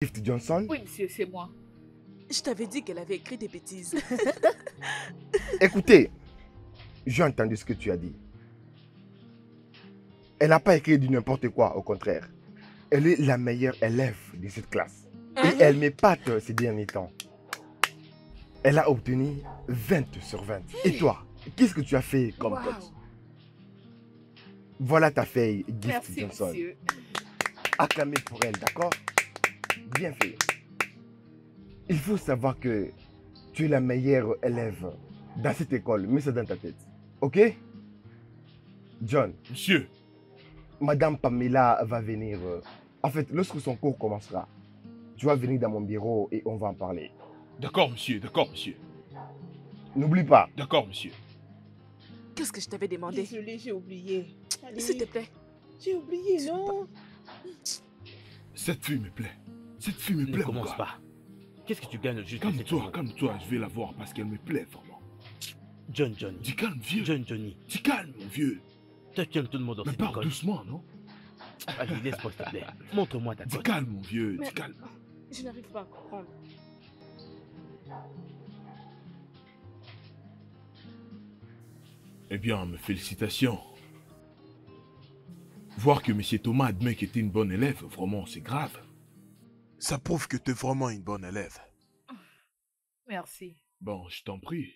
Gift Johnson? Oui, monsieur, c'est moi. Je t'avais dit qu'elle avait écrit des bêtises. Écoutez, j'ai entendu ce que tu as dit. Elle n'a pas écrit du n'importe quoi, au contraire. Elle est la meilleure élève de cette classe. Et elle m'épate ces derniers temps. Elle a obtenu 20 sur 20. Et toi, qu'est-ce que tu as fait comme Wow. pote? Voilà ta fille, Gift Merci, Johnson. monsieur. Acclamez pour elle, d'accord? Bien fait. Il faut savoir que tu es la meilleure élève dans cette école. Mets ça dans ta tête. Ok? John, Monsieur, Madame Pamela va venir. En fait, lorsque son cours commencera, tu vas venir dans mon bureau et on va en parler. d'accord, monsieur, d'accord, monsieur. N'oublie pas. D'accord, monsieur. Qu'est-ce que je t'avais demandé? Désolée, j'ai oublié. Allez, S'il te plaît. j'ai oublié, non? Cette fille me plaît. Cette fille me Ne plaît, mon commence gars. pas. Qu'est-ce que tu gagnes juste Calme-toi, calme-toi, je vais la voir parce qu'elle me plaît vraiment. John Johnny. Dis calme, vieux. John Johnny. Dis calme, mon vieux. Toi, tu aimes tout le monde dans Mais cette parle école. doucement, non? Allez, laisse-moi, s'il te plaît. Montre-moi ta Dis cote. calme, mon vieux, Mais- dis calme. Je n'arrive pas à comprendre. Eh bien, mes félicitations. Voir que M. Thomas admet que t'es une bonne élève, vraiment, c'est grave. Ça prouve que t'es vraiment une bonne élève. Merci. Bon, je t'en prie.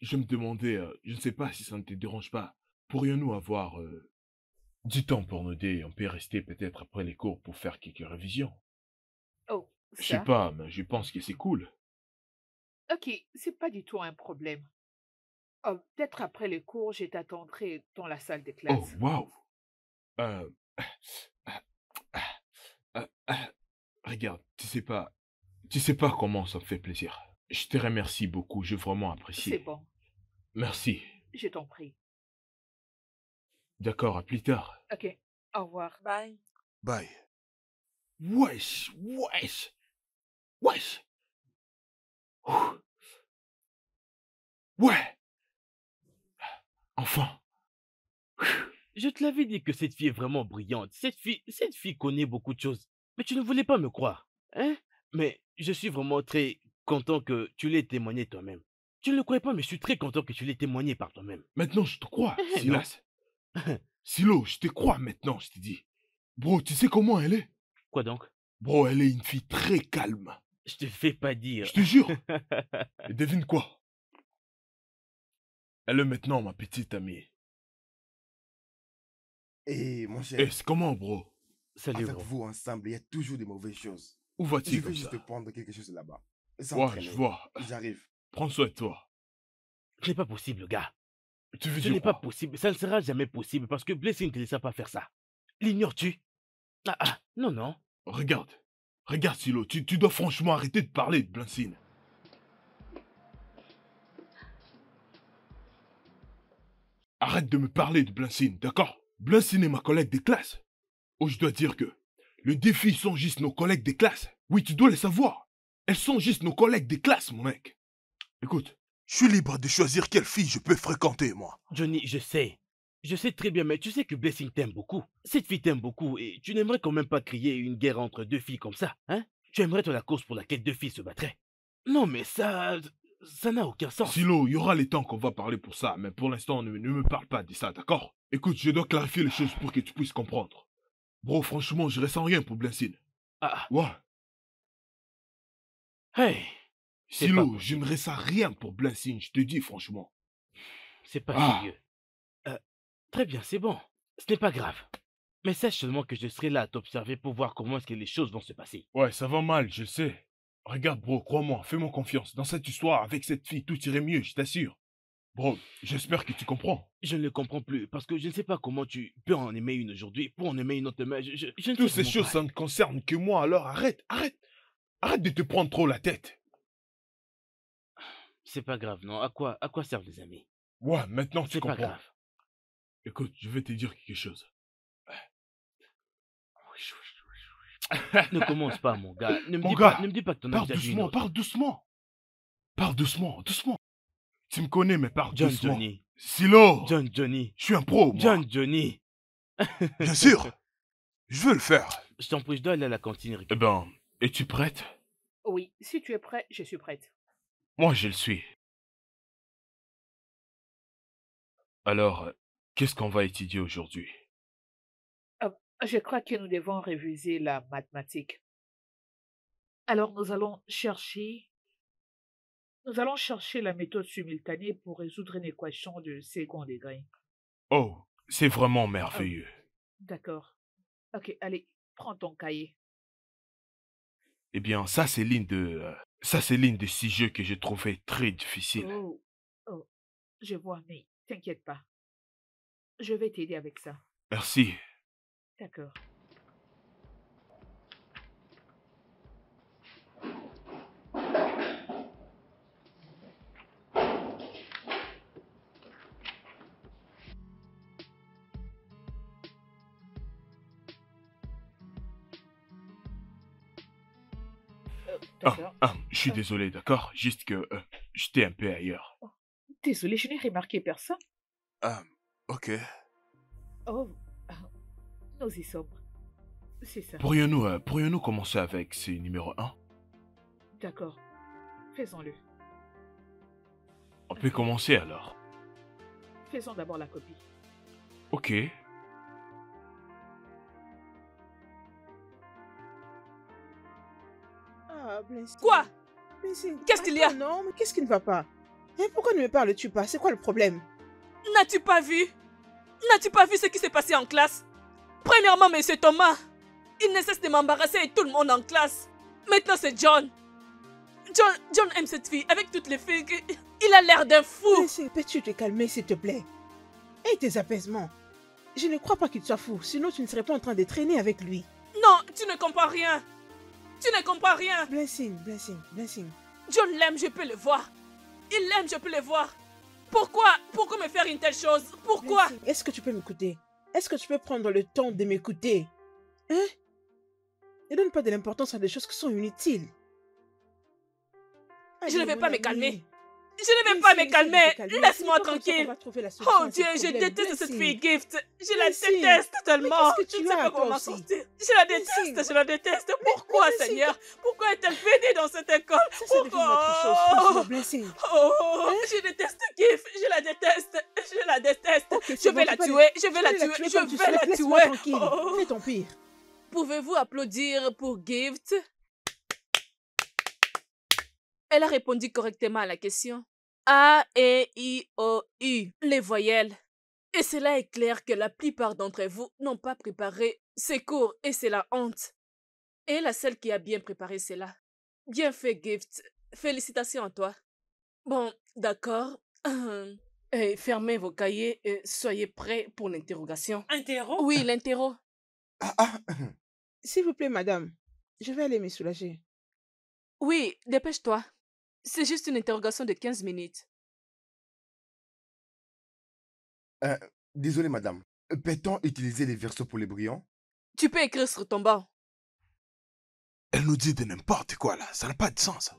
Je me demandais, je ne sais pas si ça ne te dérange pas, pourrions-nous avoir du temps pour nous aider? On peut rester peut-être après les cours pour faire quelques révisions. Oh, Je sais ça. pas, mais je pense que c'est cool. Ok, c'est pas du tout un problème. Oh, peut-être après les cours, je t'attendrai dans la salle de Oh, classe. waouh! Euh, regarde, tu sais pas comment ça me fait plaisir. Je te remercie beaucoup, j'ai vraiment C'est apprécié. bon, Merci. je t'en prie. D'accord, à plus tard. Ok, au revoir. Bye. Bye. Wesh, wesh, wesh. Ouh. Ouais. Enfin. Je te l'avais dit que cette fille est vraiment brillante. Cette fille connaît beaucoup de choses. Mais tu ne voulais pas me croire. Hein? Mais je suis vraiment très content que tu l'aies témoigné toi-même. Tu ne le croyais pas, mais je suis très content que tu l'aies témoigné par toi-même. Maintenant, je te crois, Eh, Silas. Silo, je te crois maintenant, je te dis. Bro, tu sais comment elle est? Quoi donc? Bro, elle est une fille très calme. Je te fais pas dire. Je te jure. Et devine quoi? Elle est maintenant ma petite amie. Et mon cher, Eh, c'est comment, bro? Salut, avec gros. vous ensemble, il y a toujours des mauvaises choses. Où Je vas-tu vais comme juste ça? prendre quelque chose là-bas. Ouais, S'entraîner. je vois. J'arrive. Prends soin de toi. Ce n'est pas possible, gars. Tu veux Ce dire n'est pas quoi? possible. Ça ne sera jamais possible parce que Blessing ne te laissera pas faire ça. L'ignores-tu? Non, non. Regarde. Regarde, Silo, tu dois franchement arrêter de parler de Blancine. Arrête de me parler de Blancine, d'accord? Blancine est ma collègue de classe. Oh, je dois dire que les défis sont juste nos collègues de classe. Oui, tu dois le savoir. Elles sont juste nos collègues de classe, mon mec. Écoute, je suis libre de choisir quelle fille je peux fréquenter, moi. Johnny, je sais. Je sais très bien, mais tu sais que Blessing t'aime beaucoup. Cette fille t'aime beaucoup et tu n'aimerais quand même pas crier une guerre entre deux filles comme ça, hein? Tu aimerais toi la cause pour laquelle deux filles se battraient. Non, mais ça n'a aucun sens. Silo, il y aura les temps qu'on va parler pour ça, mais pour l'instant, ne me parle pas de ça, d'accord? Écoute, je dois clarifier les choses pour que tu puisses comprendre. Bro, franchement, je ressens rien pour Blancine. Ah, Ouais. hey, C'est Silo, pas je ne ressens rien pour Blancine, je te dis franchement. c'est pas Ah. sérieux. Très bien, c'est bon. Ce n'est pas grave. Mais sache seulement que je serai là à t'observer pour voir comment est-ce que les choses vont se passer. Ouais, ça va mal, je sais. Regarde, bro, crois-moi, fais-moi confiance. Dans cette histoire, avec cette fille, tout irait mieux, je t'assure. Bro, j'espère que tu comprends. Je ne le comprends plus parce que je ne sais pas comment tu peux en aimer une aujourd'hui pour en aimer une autre demain. Je ne Toutes sais ces vraiment choses, pas. ça ne concerne que moi, alors arrête, arrête. Arrête de te prendre trop la tête. C'est pas grave, non? À quoi servent les amis? Ouais, maintenant tu C'est pas comprends. grave. Écoute, je vais te dire quelque chose. Ne commence pas, mon gars. Ne me Mon dis gars, pas, ne me dis pas que ton Parle ami a vu une doucement, autre. parle doucement. Parle doucement, doucement. Tu me connais, mais parle John doucement. Johnny. Silo, John Johnny. je suis un pro, moi. John Johnny. Bien sûr. Je veux le faire. Je t'en prie, je dois aller à la cantine Eh récupérer. ben, Es-tu prête? Oui, si tu es prêt, je suis prête. Moi, je le suis. Alors, qu'est-ce qu'on va étudier aujourd'hui? Euh, je crois que nous devons réviser la mathématique. Alors, nous allons chercher la méthode simultanée pour résoudre une équation de second degré. Oh, c'est vraiment Oh, merveilleux. d'accord. Ok, allez, prends ton cahier. Eh bien, ça, c'est l'une des 6 jeux que j'ai trouvé très difficile. Oh, oh, je vois, mais t'inquiète pas. Je vais t'aider avec ça. Merci. D'accord. D'accord. Je suis Euh, désolé, d'accord? Juste que j'étais un peu ailleurs. oh, désolé, je n'ai remarqué personne. Ok. Oh, ah, nous y sommes. C'est ça. Pourrions-nous commencer avec ce numéro 1? D'accord. Faisons-le. On peut Ok. commencer alors. Faisons d'abord la copie. Ok. Ah, Blaise. Quoi? Blaise, Qu'est-ce qu'il y a? attends, non, mais qu'est-ce qui ne va pas? Hein, pourquoi ne me parles-tu pas? C'est quoi le problème? N'as-tu pas vu? N'as-tu pas vu ce qui s'est passé en classe? Premièrement, monsieur Thomas, il ne cesse de m'embarrasser et tout le monde en classe. Maintenant, c'est John. John aime cette fille avec toutes les filles. Il a l'air d'un fou. Blaise, peux-tu te calmer, s'il te plaît? Et tes apaisements. Je ne crois pas qu'il soit fou, sinon tu ne serais pas en train de traîner avec lui. Non, tu ne comprends rien. Tu ne comprends rien. Blessing. John l'aime, je peux le voir. Il l'aime, je peux le voir. Pourquoi me faire une telle chose? Pourquoi? Blessing, est-ce que tu peux m'écouter? Est-ce que tu peux prendre le temps de m'écouter? Hein? Ne donne pas de l'importance à des choses qui sont inutiles. Je ne vais mon pas me ami. calmer. Je ne vais Blessing, pas me essaie de calmer. te calmer. Laisse-moi C'est pas comme ça qu'on tranquille. va trouver la solution Oh à ce Dieu, je problème. déteste cette Blessing. fille Gift. Je la Blessing. déteste tellement. Mais qu'est-ce que Je tu ne sais as, pas toi comment aussi? sortir. Je la Blessing. déteste, je la déteste. Pourquoi, Blessing, Seigneur? Pourquoi est-elle venue dans cette école? Ça, c'est devenu autre chose. Franchement, Blessing. Oh, je déteste Gift. Je la déteste. Je la déteste. Ok, c'est Je bon, vais tu la peux tuer. aller- Je vais tu la peux tuer. comme tu Je vais souhaites. la Laisse-moi tuer. tranquille. Oh. Fais ton pire. Pouvez-vous applaudir pour Gift? Elle a répondu correctement à la question. A, E, I, O, U, les voyelles. Et cela est clair que la plupart d'entre vous n'ont pas préparé ces cours et c'est la honte. Et la seule qui a bien préparé cela. Bien fait, Gift. Félicitations à toi. Bon, d'accord. Fermez vos cahiers et soyez prêts pour l'interrogation. Interro? Oui, l'interro. S'il vous plaît, madame, je vais aller me soulager. Oui, dépêche-toi. C'est juste une interrogation de 15 minutes. Désolé, madame. Peut-on utiliser les versos pour les brillants? Tu peux écrire sur ton banc. Elle nous dit de n'importe quoi là, ça n'a pas de sens.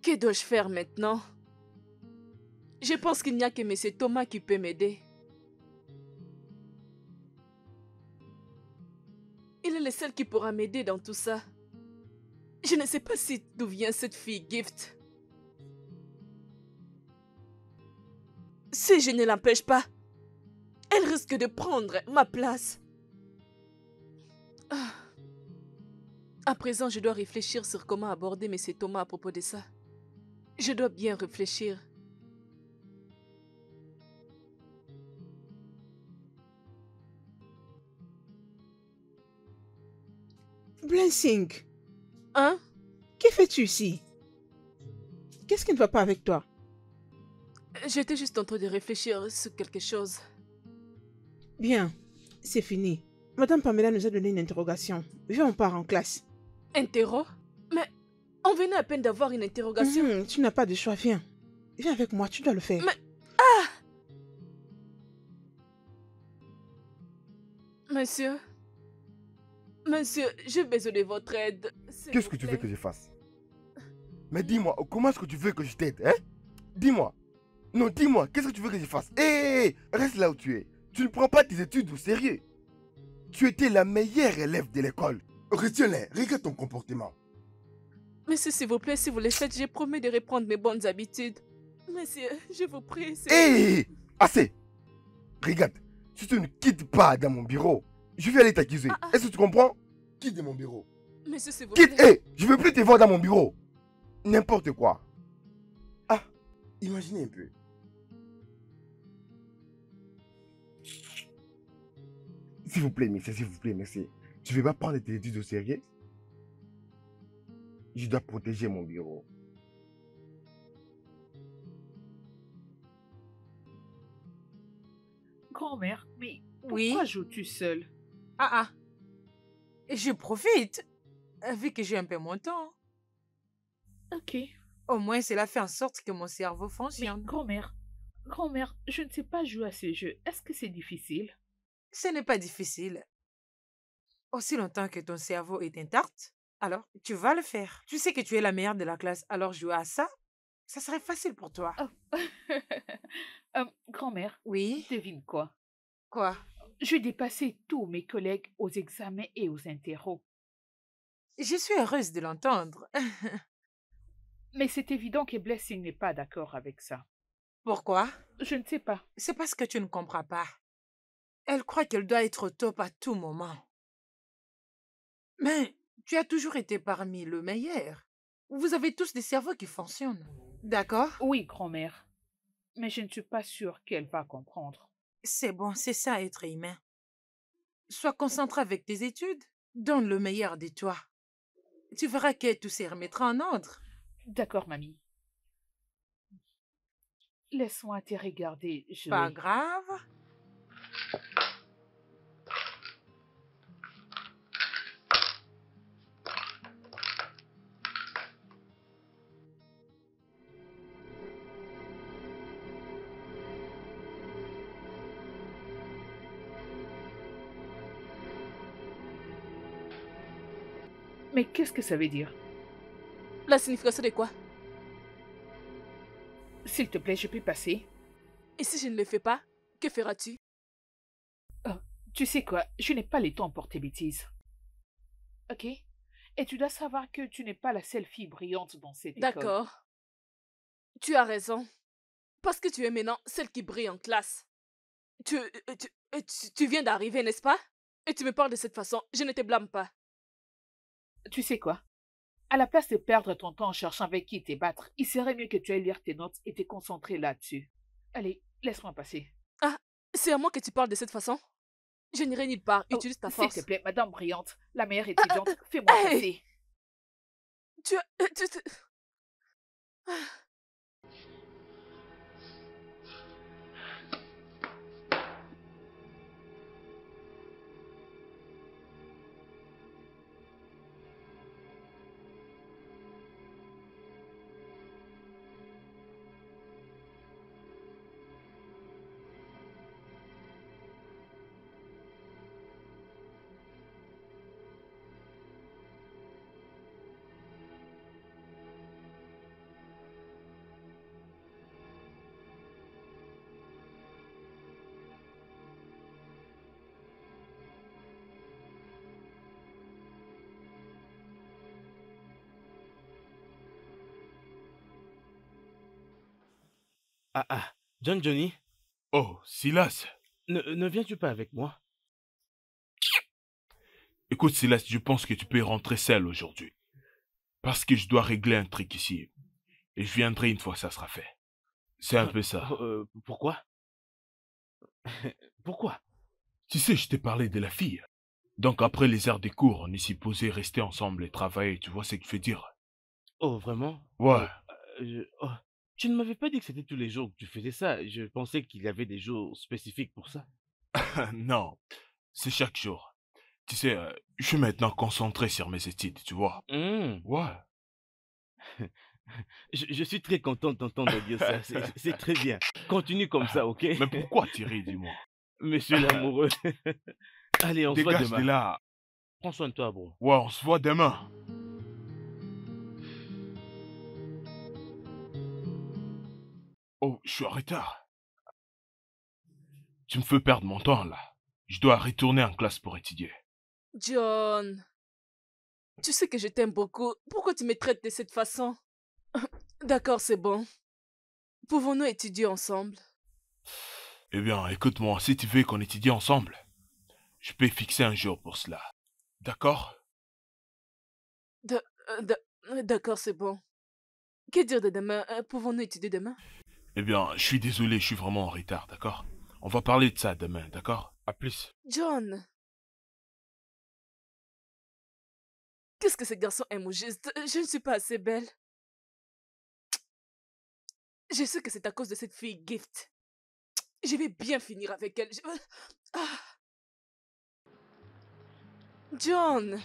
Que dois-je faire maintenant? Je pense qu'il n'y a que M. Thomas qui peut m'aider. Il est le seul qui pourra m'aider dans tout ça. Je ne sais pas d'où vient cette fille Gift. Si je ne l'empêche pas, elle risque de prendre ma place. Ah. À présent, je dois réfléchir sur comment aborder M. Thomas à propos de ça. Je dois bien réfléchir. Blessing, Hein? que fais-tu ici? Qu'est-ce qui ne va pas avec toi? J'étais juste en train de réfléchir sur quelque chose. Bien, c'est fini. Madame Pamela nous a donné une interrogation. Viens, on part en classe. Interro? Mais on venait à peine d'avoir une interrogation. Tu n'as pas de choix, viens. Viens avec moi, tu dois le faire. Mais... Ah! Monsieur, j'ai besoin de votre aide. s'il Qu'est-ce vous que tu veux plaît. que je fasse? Mais dis-moi, comment est-ce que tu veux que je t'aide, hein? Dis-moi. Non, dis-moi, qu'est-ce que tu veux que je fasse? Hé, reste là où tu es. Tu ne prends pas tes études au sérieux. Tu étais la meilleure élève de l'école. Retiens-les, regarde ton comportement. Monsieur, s'il vous plaît, si vous le faites, j'ai promis de reprendre mes bonnes habitudes. Monsieur, je vous prie, c'est... Hé, assez. Regarde, si tu ne quittes pas dans mon bureau, je vais aller t'accuser. Est-ce que tu comprends? Quitte de mon bureau. Monsieur, s'il vous Quitte, plaît. hé, je ne veux plus te voir dans mon bureau. N'importe quoi. Ah, imaginez un peu. S'il vous plaît, monsieur, s'il vous plaît, merci. Tu ne veux pas prendre tes études au sérieux? Je dois protéger mon bureau. Grand-mère, mais Oui. pourquoi joues-tu seule? Ah. Je profite, vu que j'ai un peu mon temps. Ok. Au moins, cela fait en sorte que mon cerveau Mais fonctionne. grand-mère, je ne sais pas jouer à ces jeux. Est-ce que c'est difficile? Ce n'est pas difficile. Aussi longtemps que ton cerveau est intact, alors tu vas le faire. Tu sais que tu es la meilleure de la classe, alors jouer à ça, ça serait facile pour toi. Oh. Grand-mère, Oui? devine quoi? Quoi? Je dépassais tous mes collègues aux examens et aux interros. Je suis heureuse de l'entendre. Mais c'est évident que Blessing n'est pas d'accord avec ça. Pourquoi? Je ne sais pas. C'est parce que tu ne comprends pas. Elle croit qu'elle doit être au top à tout moment. Mais tu as toujours été parmi le meilleur. Vous avez tous des cerveaux qui fonctionnent. D'accord? Oui, grand-mère. Mais je ne suis pas sûre qu'elle va comprendre. C'est bon, c'est ça être humain. Sois concentré avec tes études. Donne le meilleur de toi. Tu verras que tout se remettra en ordre. D'accord, mamie. Laisse-moi te regarder jouer. Pas grave. Mais qu'est-ce que ça veut dire? La signification de quoi? S'il te plaît, je peux passer? Et si je ne le fais pas, que feras-tu? Oh, tu sais quoi? Je n'ai pas le temps pour tes bêtises. Ok? Et tu dois savoir que tu n'es pas la seule fille brillante dans cette école. D'accord. Tu as raison. Parce que tu es maintenant celle qui brille en classe. Tu viens d'arriver, n'est-ce pas? Et tu me parles de cette façon. Je ne te blâme pas. Tu sais quoi? À la place de perdre ton temps en cherchant avec qui te battre, il serait mieux que tu ailles lire tes notes et te concentrer là-dessus. Allez, laisse-moi passer. Ah, c'est à moi que tu parles de cette façon? Je n'irai nulle part. Oh, Utilise ta s'il force. te plaît, madame brillante, la meilleure étudiante, fais-moi hey! passer. Ah. John Johnny, Oh, Silas. ne viens-tu pas avec moi? Écoute, Silas, je pense que tu peux rentrer seul aujourd'hui. Parce que je dois régler un truc ici. Et je viendrai une fois ça sera fait. C'est un peu ça. Pourquoi? Pourquoi? Tu sais, je t'ai parlé de la fille. Donc après les heures des cours, on est supposé rester ensemble et travailler, tu vois ce que je veux dire? Oh, vraiment? Ouais. Oh, tu ne m'avais pas dit que c'était tous les jours que tu faisais ça. Je pensais qu'il y avait des jours spécifiques pour ça. Non, c'est chaque jour. Tu sais, je suis maintenant concentré sur mes études, tu vois? Ouais. Je suis très content d'entendre dire ça. C'est très bien. Continue comme ça, ok? Mais pourquoi Thierry, dis-moi? Monsieur l'amoureux. Allez, on se voit Dégage demain. de là. Prends soin de toi, bro. Ouais, on se voit demain. Oh, je suis en retard. Tu me fais perdre mon temps, là. Je dois retourner en classe pour étudier. John, tu sais que je t'aime beaucoup. Pourquoi tu me traites de cette façon? D'accord, c'est bon. Pouvons-nous étudier ensemble? Eh bien, écoute-moi, si tu veux qu'on étudie ensemble, je peux fixer un jour pour cela. D'accord? D'accord, c'est bon. Que dire de demain? Pouvons-nous étudier demain? Eh bien, je suis désolé, je suis vraiment en retard, d'accord? On va parler de ça demain, d'accord? À plus. John, qu'est-ce que ce garçon aime au juste? Je ne suis pas assez belle. Je sais que c'est à cause de cette fille Gift. Je vais bien finir avec elle. Ah. John!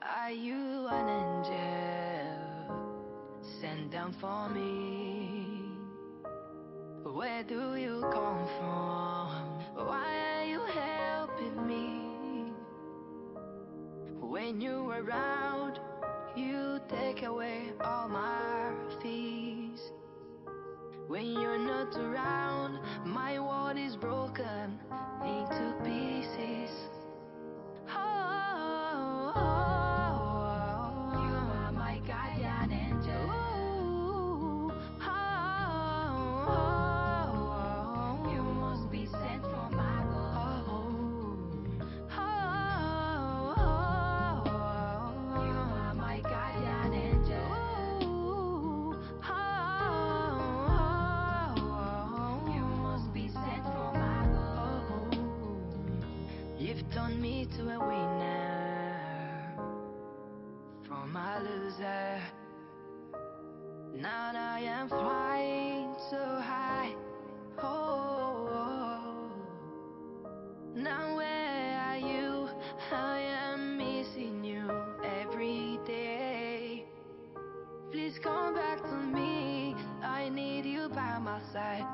Are you an angel sent down for me? Where do you come from? Why are you helping me? When you around, you take away all my fears. When you're not around, my world is broken into pieces. Turn me to a winner from a loser. Now I am flying so high. Oh, now where are you? I am missing you every day. Please come back to me. I need you by my side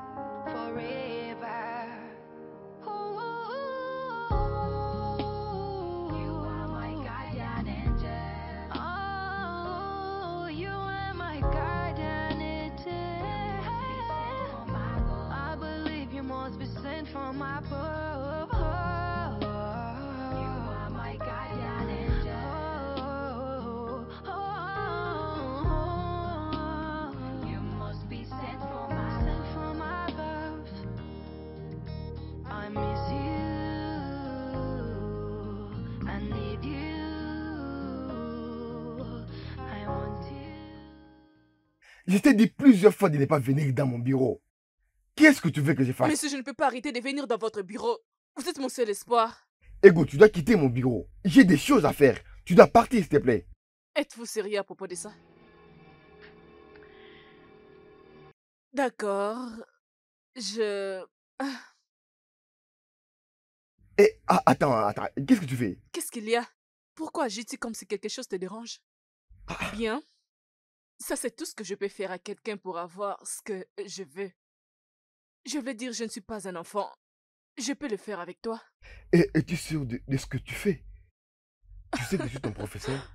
forever. From my above, you are my guardian angel. You must be sent from above. I miss you. I need you. I want you. Je t'ai dit plusieurs fois de ne pas venir dans mon bureau. Qu'est-ce que tu veux que je fasse? Monsieur, je ne peux pas arrêter de venir dans votre bureau. Vous êtes mon seul espoir. Écoute, tu dois quitter mon bureau. J'ai des choses à faire. Tu dois partir, s'il te plaît. Êtes-vous sérieux à propos de ça? D'accord. Et attends. Qu'est-ce que tu fais? Qu'est-ce qu'il y a? Pourquoi agis-tu comme si quelque chose te dérange? Bien. Ça, c'est tout ce que je peux faire à quelqu'un pour avoir ce que je veux. Je veux dire, je ne suis pas un enfant. Je peux le faire avec toi. Et es-tu sûr de ce que tu fais? Tu sais que je suis ton professeur?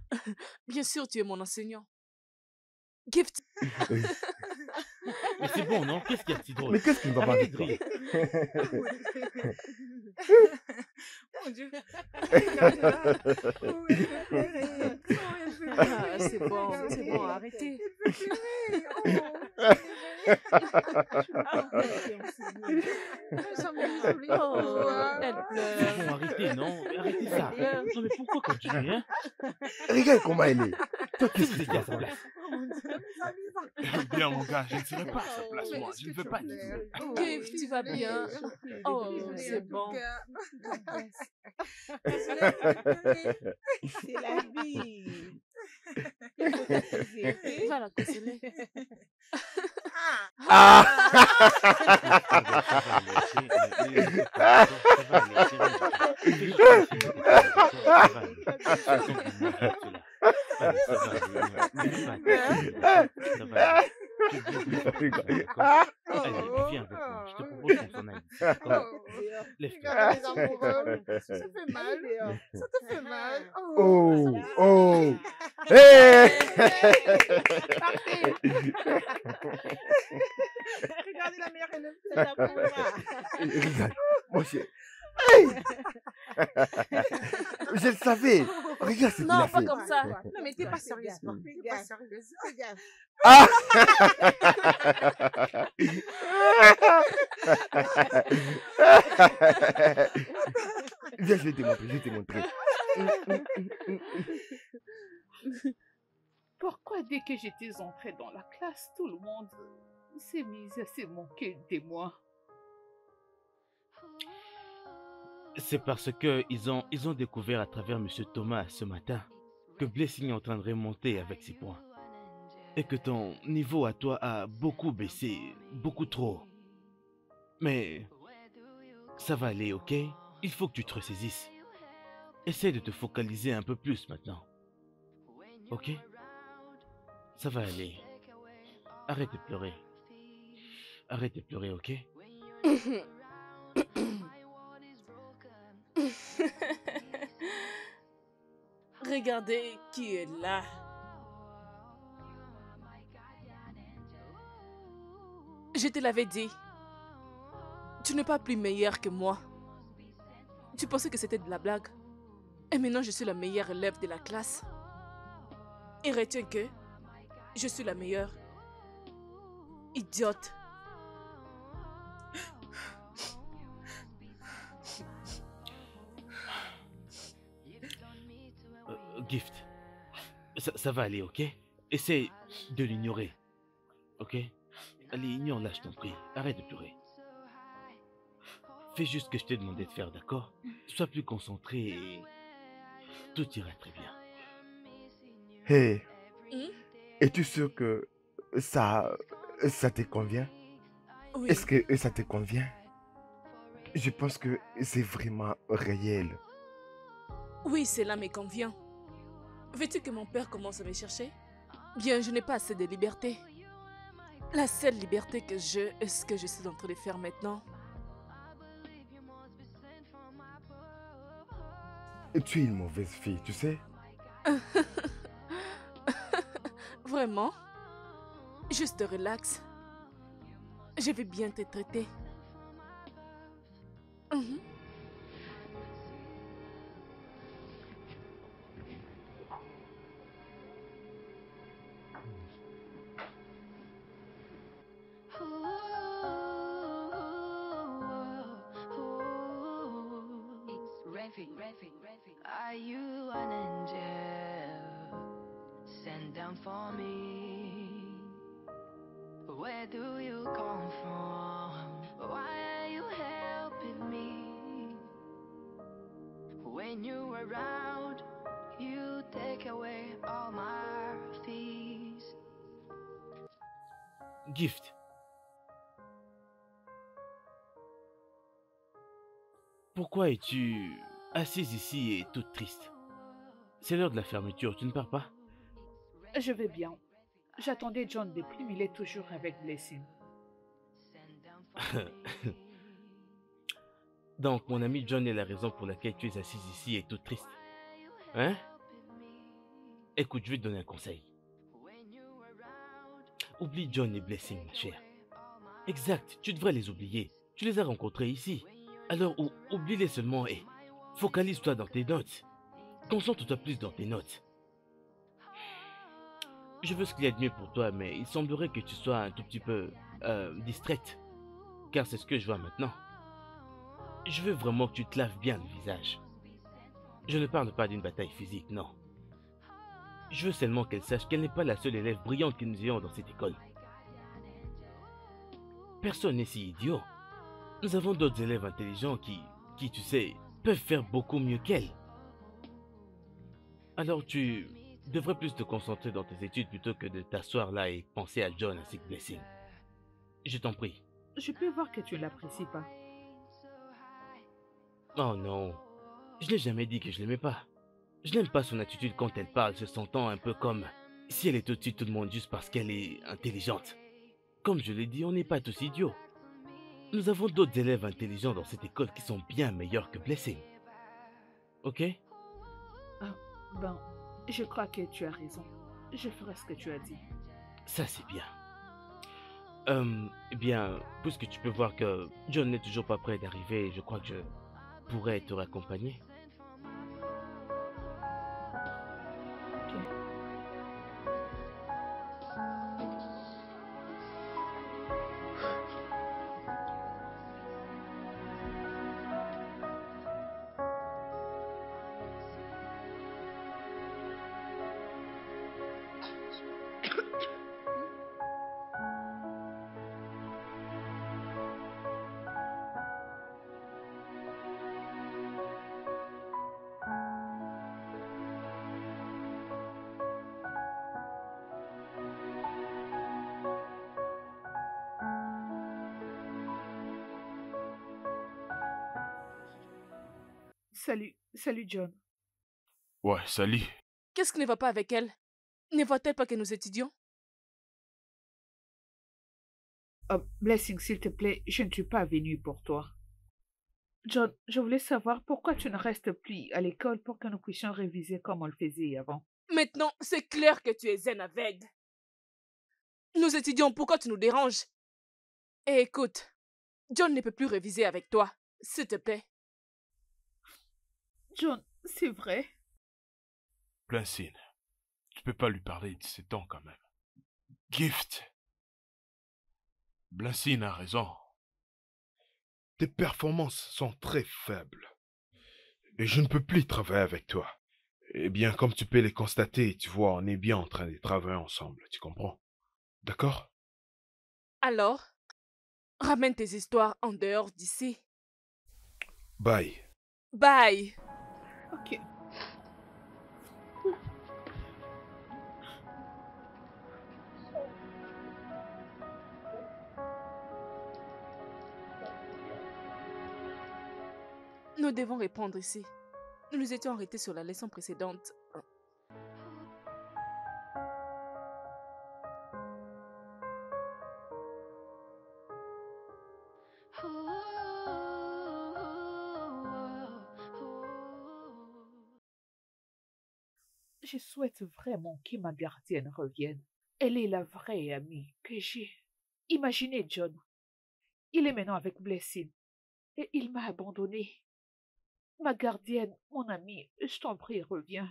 Bien sûr, tu es mon enseignant. Gift. Oui. Mais c'est bon, non? Qu'est-ce qu'il y a de si drôle? Mais qu'est-ce qui ne va pas avec toi? Mon Dieu. Ah, c'est bon, arrêtez. Oh, elle pleure. C'est bon, arrêtez, non? Arrêtez ça. Non, mais pourquoi continuer, hein? Regarde comment elle est. Toi, qu'est-ce Vous que tu étiez à vas sa faire? place. Bien, mon gars, je ne serai pas à sa place, moi. Je ne veux pas. Gift, tu vas bien? Oh, c'est bon. C'est la vie. Va la consoler. Ça va. viens avec moi. Je te propose qu'on s'en aille. D'accord? Lève-toi. Regarde les amoureux. Ça fait mal. Ça te fait mal. Oh, oh. Hey! Regardez la mère, elle aime cet amour. Regarde, mon cher. Hey! Je le savais. Regarde ce qu'il Non, a pas fait. comme ça. Non, mais t'es pas sérieuse. T'es pas sérieuse. Regarde. Ah! Viens, je vais te montrer, je vais te montrer. Pourquoi dès que j'étais entrée dans la classe, tout le monde s'est mis à se moquer de moi? C'est parce que ils ont découvert à travers Monsieur Thomas ce matin que Blessing est en train de remonter avec ses points. Et que ton niveau à toi a beaucoup baissé, beaucoup trop. Mais ça va aller, ok? Il faut que tu te ressaisisses. Essaie de te focaliser un peu plus maintenant. Ok? Ça va aller. Arrête de pleurer. Arrête de pleurer, ok? Regardez qui est là. Je te l'avais dit. Tu n'es pas plus meilleur que moi. Tu pensais que c'était de la blague. Et maintenant, je suis la meilleure élève de la classe. Et retiens que je suis la meilleure. Idiote. Gift. Ça va aller, ok? Essaie de l'ignorer. Ok? Allez, ignore-la, je t'en prie. Arrête de pleurer. Fais juste ce que je t'ai demandé de faire, d'accord? Sois plus concentré et tout ira très bien. Hey, Hmm? es-tu sûr que ça te convient? Oui. Est-ce que ça te convient? Je pense que c'est vraiment réel. Oui, cela me convient. Veux-tu que mon père commence à me chercher? Bien, je n'ai pas assez de liberté. La seule liberté que j'ai est ce que je suis en train de faire maintenant. Tu es une mauvaise fille, tu sais? Vraiment? Juste relax. Je vais bien te traiter. Mhm. Are you an angel sent down for me? Where do you come from? Why are you helping me? When you around, you take away all my fears. Gift. Pourquoi es-tu assise ici et toute triste? C'est l'heure de la fermeture, tu ne pars pas? Je vais bien. J'attendais John depuis, mais il est toujours avec Blessing. Donc, mon ami John est la raison pour laquelle tu es assise ici et toute triste. Hein? Écoute, je vais te donner un conseil. Oublie John et Blessing, ma chère. Exact, tu devrais les oublier. Tu les as rencontrés ici. Alors, oublie-les seulement et focalise-toi dans tes notes. Concentre-toi plus dans tes notes. Je veux ce qu'il y a de mieux pour toi, mais il semblerait que tu sois un tout petit peu distraite. Car c'est ce que je vois maintenant. Je veux vraiment que tu te laves bien le visage. Je ne parle pas d'une bataille physique, non. Je veux seulement qu'elle sache qu'elle n'est pas la seule élève brillante que nous ayons dans cette école. Personne n'est si idiot. Nous avons d'autres élèves intelligents qui, tu sais, peuvent faire beaucoup mieux qu'elle. Alors tu devrais plus te concentrer dans tes études plutôt que de t'asseoir là et penser à John ainsi que Blessing. Je t'en prie. Je peux voir que tu ne l'apprécies pas. Oh non, je n'ai jamais dit que je l'aimais pas. Je n'aime pas son attitude quand elle parle, se sentant un peu comme si elle est au-dessus de tout le monde juste parce qu'elle est intelligente. Comme je l'ai dit, on n'est pas tous idiots. Nous avons d'autres élèves intelligents dans cette école qui sont bien meilleurs que Blessing. Ok? Ah, ben, je crois que tu as raison. Je ferai ce que tu as dit. Ça, c'est bien. Eh bien, puisque tu peux voir que John n'est toujours pas prêt d'arriver, je crois que je pourrais te raccompagner. Ok. Salut John. Ouais, salut. Qu'est-ce qui ne va pas avec elle? Ne voit-elle pas que nous étudions? Blessing, s'il te plaît, je ne suis pas venue pour toi. John, je voulais savoir pourquoi tu ne restes plus à l'école pour que nous puissions réviser comme on le faisait avant. Maintenant, c'est clair que tu es zen avec. Nous étudions, pourquoi tu nous déranges? Et écoute, John ne peut plus réviser avec toi, s'il te plaît. John, c'est vrai. Blancine, tu peux pas lui parler de ses temps quand même. Gift. Blancine a raison. Tes performances sont très faibles. Et je ne peux plus travailler avec toi. Eh bien, comme tu peux les constater, tu vois, on est bien en train de travailler ensemble, tu comprends? D'accord? Alors, ramène tes histoires en dehors d'ici. Bye. Bye. Ok. Nous devons répondre ici. Nous nous étions arrêtés sur la leçon précédente. Je souhaite vraiment que ma gardienne revienne. Elle est la vraie amie que j'ai. Imaginez John. Il est maintenant avec Blessing. Et il m'a abandonné. Ma gardienne, mon amie, je t'en prie, reviens.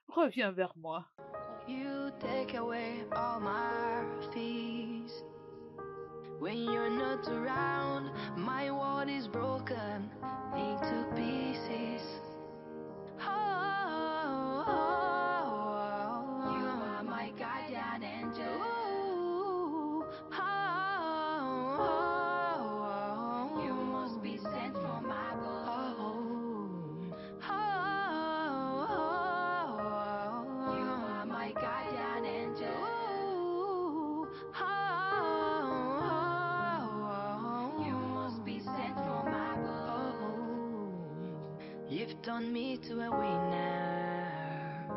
Reviens vers moi. You take away all my fears. When you're not around, my world is broken into pieces. Oh, you are my guardian angel. Ooh, you must be sent from above. You are my guardian angel. You must be sent from above. You've turned me to a winner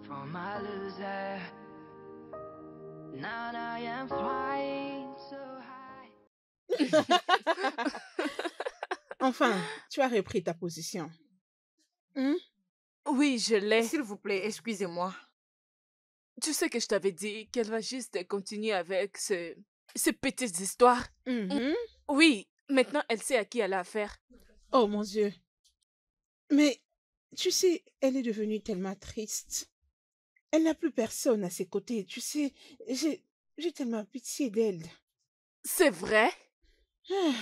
from a loser. Now I am flying so high. Enfin, tu as repris ta position. Hmm? Oui, je l'ai. S'il vous plaît, excusez-moi. Tu sais que je t'avais dit qu'elle va juste continuer avec ces petites histoires. Mhm. Oui, maintenant elle sait à qui elle a affaire. Oh mon Dieu. Mais, tu sais, elle est devenue tellement triste. Elle n'a plus personne à ses côtés. Tu sais, j'ai tellement pitié d'elle. C'est vrai? Ah,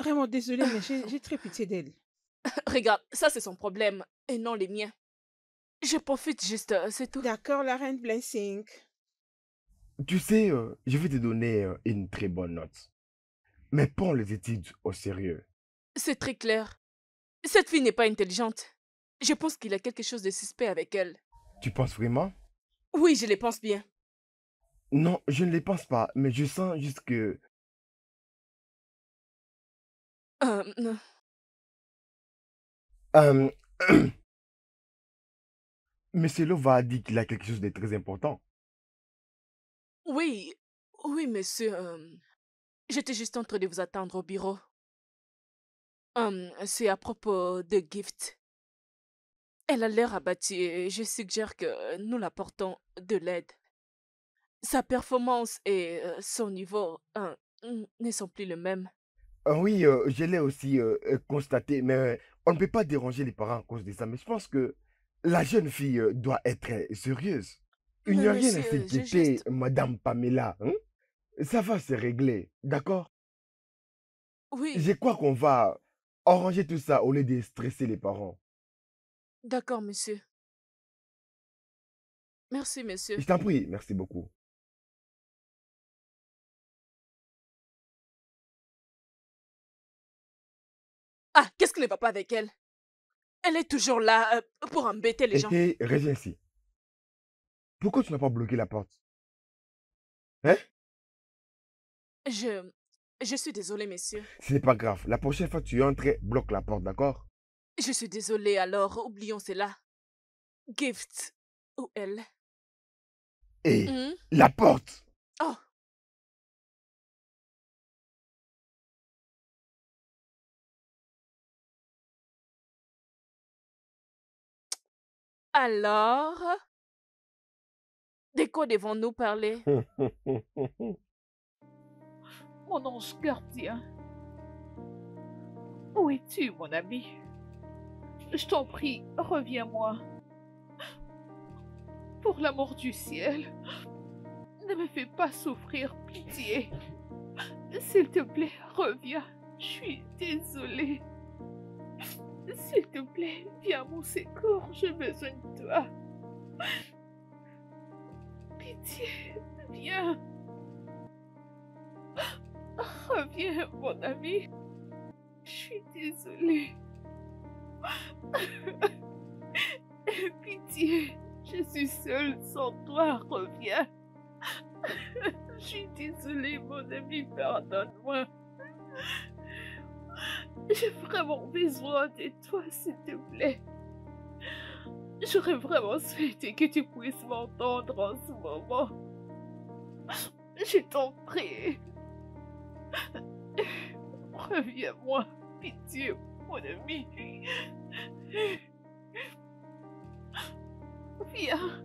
vraiment désolée, mais j'ai très pitié d'elle. Regarde, ça c'est son problème et non les miens. Je profite juste, c'est tout. D'accord, la reine Blessing. Tu sais, je vais te donner une très bonne note. Mais prends les études au sérieux. C'est très clair. Cette fille n'est pas intelligente. Je pense qu'il y a quelque chose de suspect avec elle. Tu penses vraiment? Oui, je le pense bien. Non, je ne les pense pas, mais je sens juste que... Non. Euh, Monsieur Lova a dit qu'il a quelque chose de très important. Oui, oui, monsieur. J'étais juste en train de vous attendre au bureau. C'est à propos de Gift. Elle a l'air abattue et je suggère que nous l'apportons de l'aide. Sa performance et son niveau ne sont plus le même. Oui, je l'ai aussi constaté, mais on ne peut pas déranger les parents à cause de ça. Mais je pense que la jeune fille doit être sérieuse. Il Mais n'y a rien à monsieur, j'ai s'inquiéter, juste... Madame Pamela, hein. Ça va se régler, d'accord? Oui, Je crois qu'on va arranger tout ça au lieu de stresser les parents. d'accord, monsieur. Merci, monsieur. Je t'en prie, merci beaucoup. Ah, qu'est-ce qui ne va pas avec elle? Elle est toujours là pour embêter les gens. Et reviens ici. Pourquoi tu n'as pas bloqué la porte? Hein? Je... Je suis désolée, monsieur. Ce n'est pas grave. La prochaine fois que tu entres, bloque la porte, d'accord? Je suis désolée, alors oublions cela. Gift. Ou elle. Et Hmm? la porte! Oh, alors... De quoi devons-nous parler? Mon ange gardien, où es-tu, mon ami? Je t'en prie, reviens-moi. Pour l'amour du ciel, ne me fais pas souffrir, pitié. S'il te plaît, reviens. Je suis désolée. S'il te plaît, viens à mon secours, j'ai besoin de toi. Pitié, viens. Reviens, mon ami. Je suis désolée. Pitié, je suis seule sans toi, reviens. Je suis désolée, mon ami, pardonne-moi. J'ai vraiment besoin de toi, s'il te plaît. J'aurais vraiment souhaité que tu puisses m'entendre en ce moment. Je t'en prie. Reviens-moi, pitié, mon ami. Viens.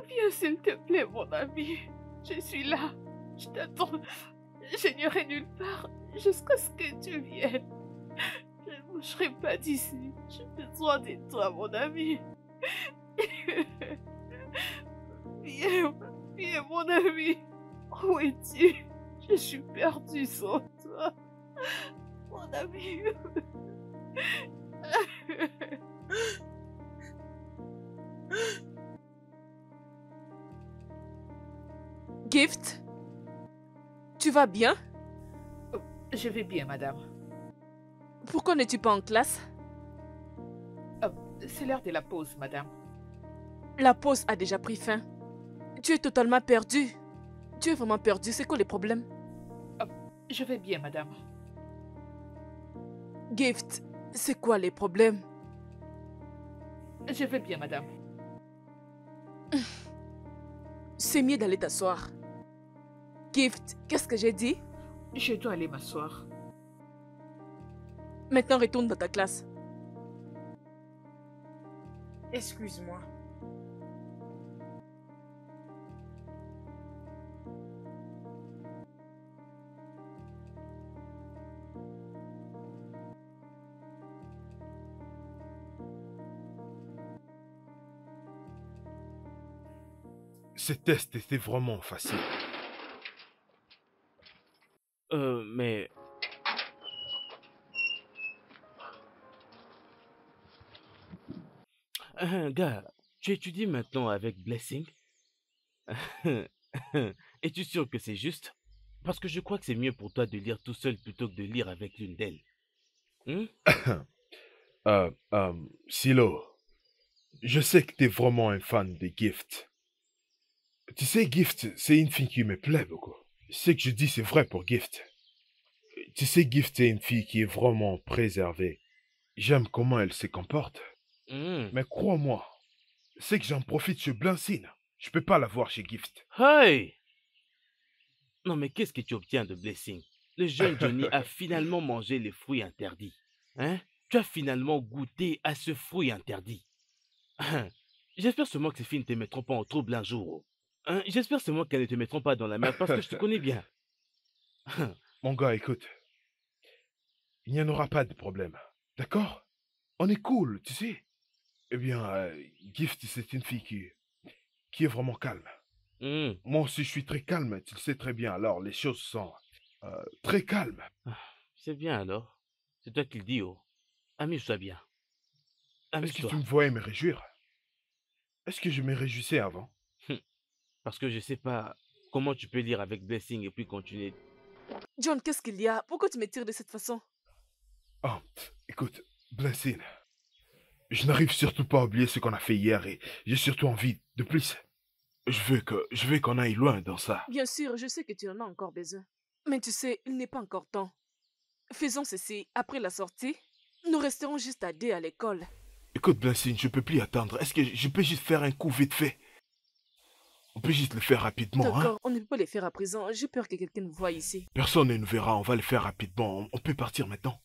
Viens, s'il te plaît, mon ami. Je suis là. Je t'attends. Je n'irai nulle part jusqu'à ce que tu viennes. Je ne bougerai pas d'ici. J'ai besoin de toi, mon ami. Viens, viens, mon ami. Où es-tu? Je suis perdue sans toi. Mon ami. Gift? Tu vas bien? Je vais bien, madame. Pourquoi n'es-tu pas en classe? C'est l'heure de la pause, madame. La pause a déjà pris fin. Tu es totalement perdu. Tu es vraiment perdu, c'est quoi les problèmes? Je vais bien, madame. Gift, c'est quoi les problèmes? Je vais bien, madame. C'est mieux d'aller t'asseoir. Gift, qu'est-ce que j'ai dit? Je dois aller m'asseoir. Maintenant, retourne dans ta classe. Excuse-moi. Ces tests étaient vraiment faciles. Mais... gars, tu étudies maintenant avec Blessing? Es-tu sûr que c'est juste? Parce que je crois que c'est mieux pour toi de lire tout seul plutôt que de lire avec l'une d'elles. Silo, je sais que t'es vraiment un fan de Gift. Tu sais, Gift, c'est une fille qui me plaît beaucoup. Ce que je dis, c'est vrai pour Gift. Tu sais, Gift, c'est une fille qui est vraiment préservée. J'aime comment elle se comporte. Mais crois-moi, c'est que j'en profite chez Blancine. Je peux pas la voir chez Gift. Hey! Non, mais qu'est-ce que tu obtiens de Blessing? Le jeune Johnny a finalement mangé les fruits interdits. Hein? Tu as finalement goûté à ce fruit interdit. Hein? J'espère seulement que ces filles ne te mettront pas en trouble un jour. Hein? J'espère seulement qu'elles ne te mettront pas dans la merde parce que je te connais bien. Hein? Mon gars, écoute, il n'y en aura pas de problème. D'accord? On est cool, tu sais. Eh bien, Gift, c'est une fille qui est vraiment calme. Hmm. Moi aussi, je suis très calme, tu le sais très bien. Alors, les choses sont très calmes. C'est bien alors. C'est toi qui le dis, oh. Amuse-toi bien. Est-ce que tu Amuse-toi. me voyais me réjouir? Est-ce que je me réjouissais avant? Parce que je sais pas comment tu peux lire avec Blessing et puis continuer. John, qu'est-ce qu'il y a? Pourquoi tu me tires de cette façon? Oh, écoute, Blessing, je n'arrive surtout pas à oublier ce qu'on a fait hier et j'ai surtout envie de plus. Je veux qu'on aille loin dans ça. Bien sûr, je sais que tu en as encore besoin. Mais tu sais, il n'est pas encore temps. Faisons ceci. Après la sortie, nous resterons juste à deux à l'école. Écoute, Blessing, je peux plus attendre. Est-ce que je peux juste faire un coup vite fait? On peut juste le faire rapidement, hein? D'accord, on ne peut pas les faire à présent. J'ai peur que quelqu'un nous voie ici. Personne ne nous verra, on va le faire rapidement. On peut partir maintenant.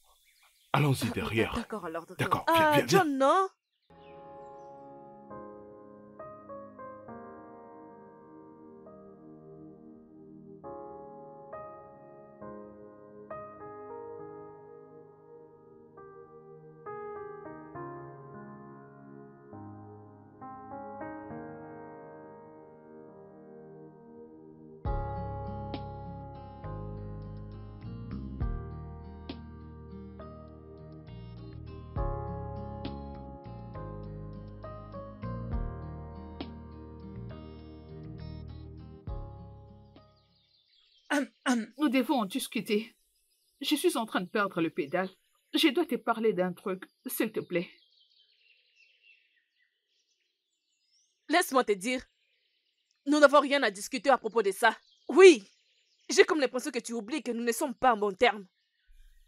Allons-y derrière. D'accord, alors. D'accord, Ah, viens, viens, viens. John, non? Nous devons en discuter. Je suis en train de perdre le pédale. Je dois te parler d'un truc, s'il te plaît. Laisse-moi te dire. Nous n'avons rien à discuter à propos de ça. Oui, j'ai comme l'impression que tu oublies que nous ne sommes pas en bon terme.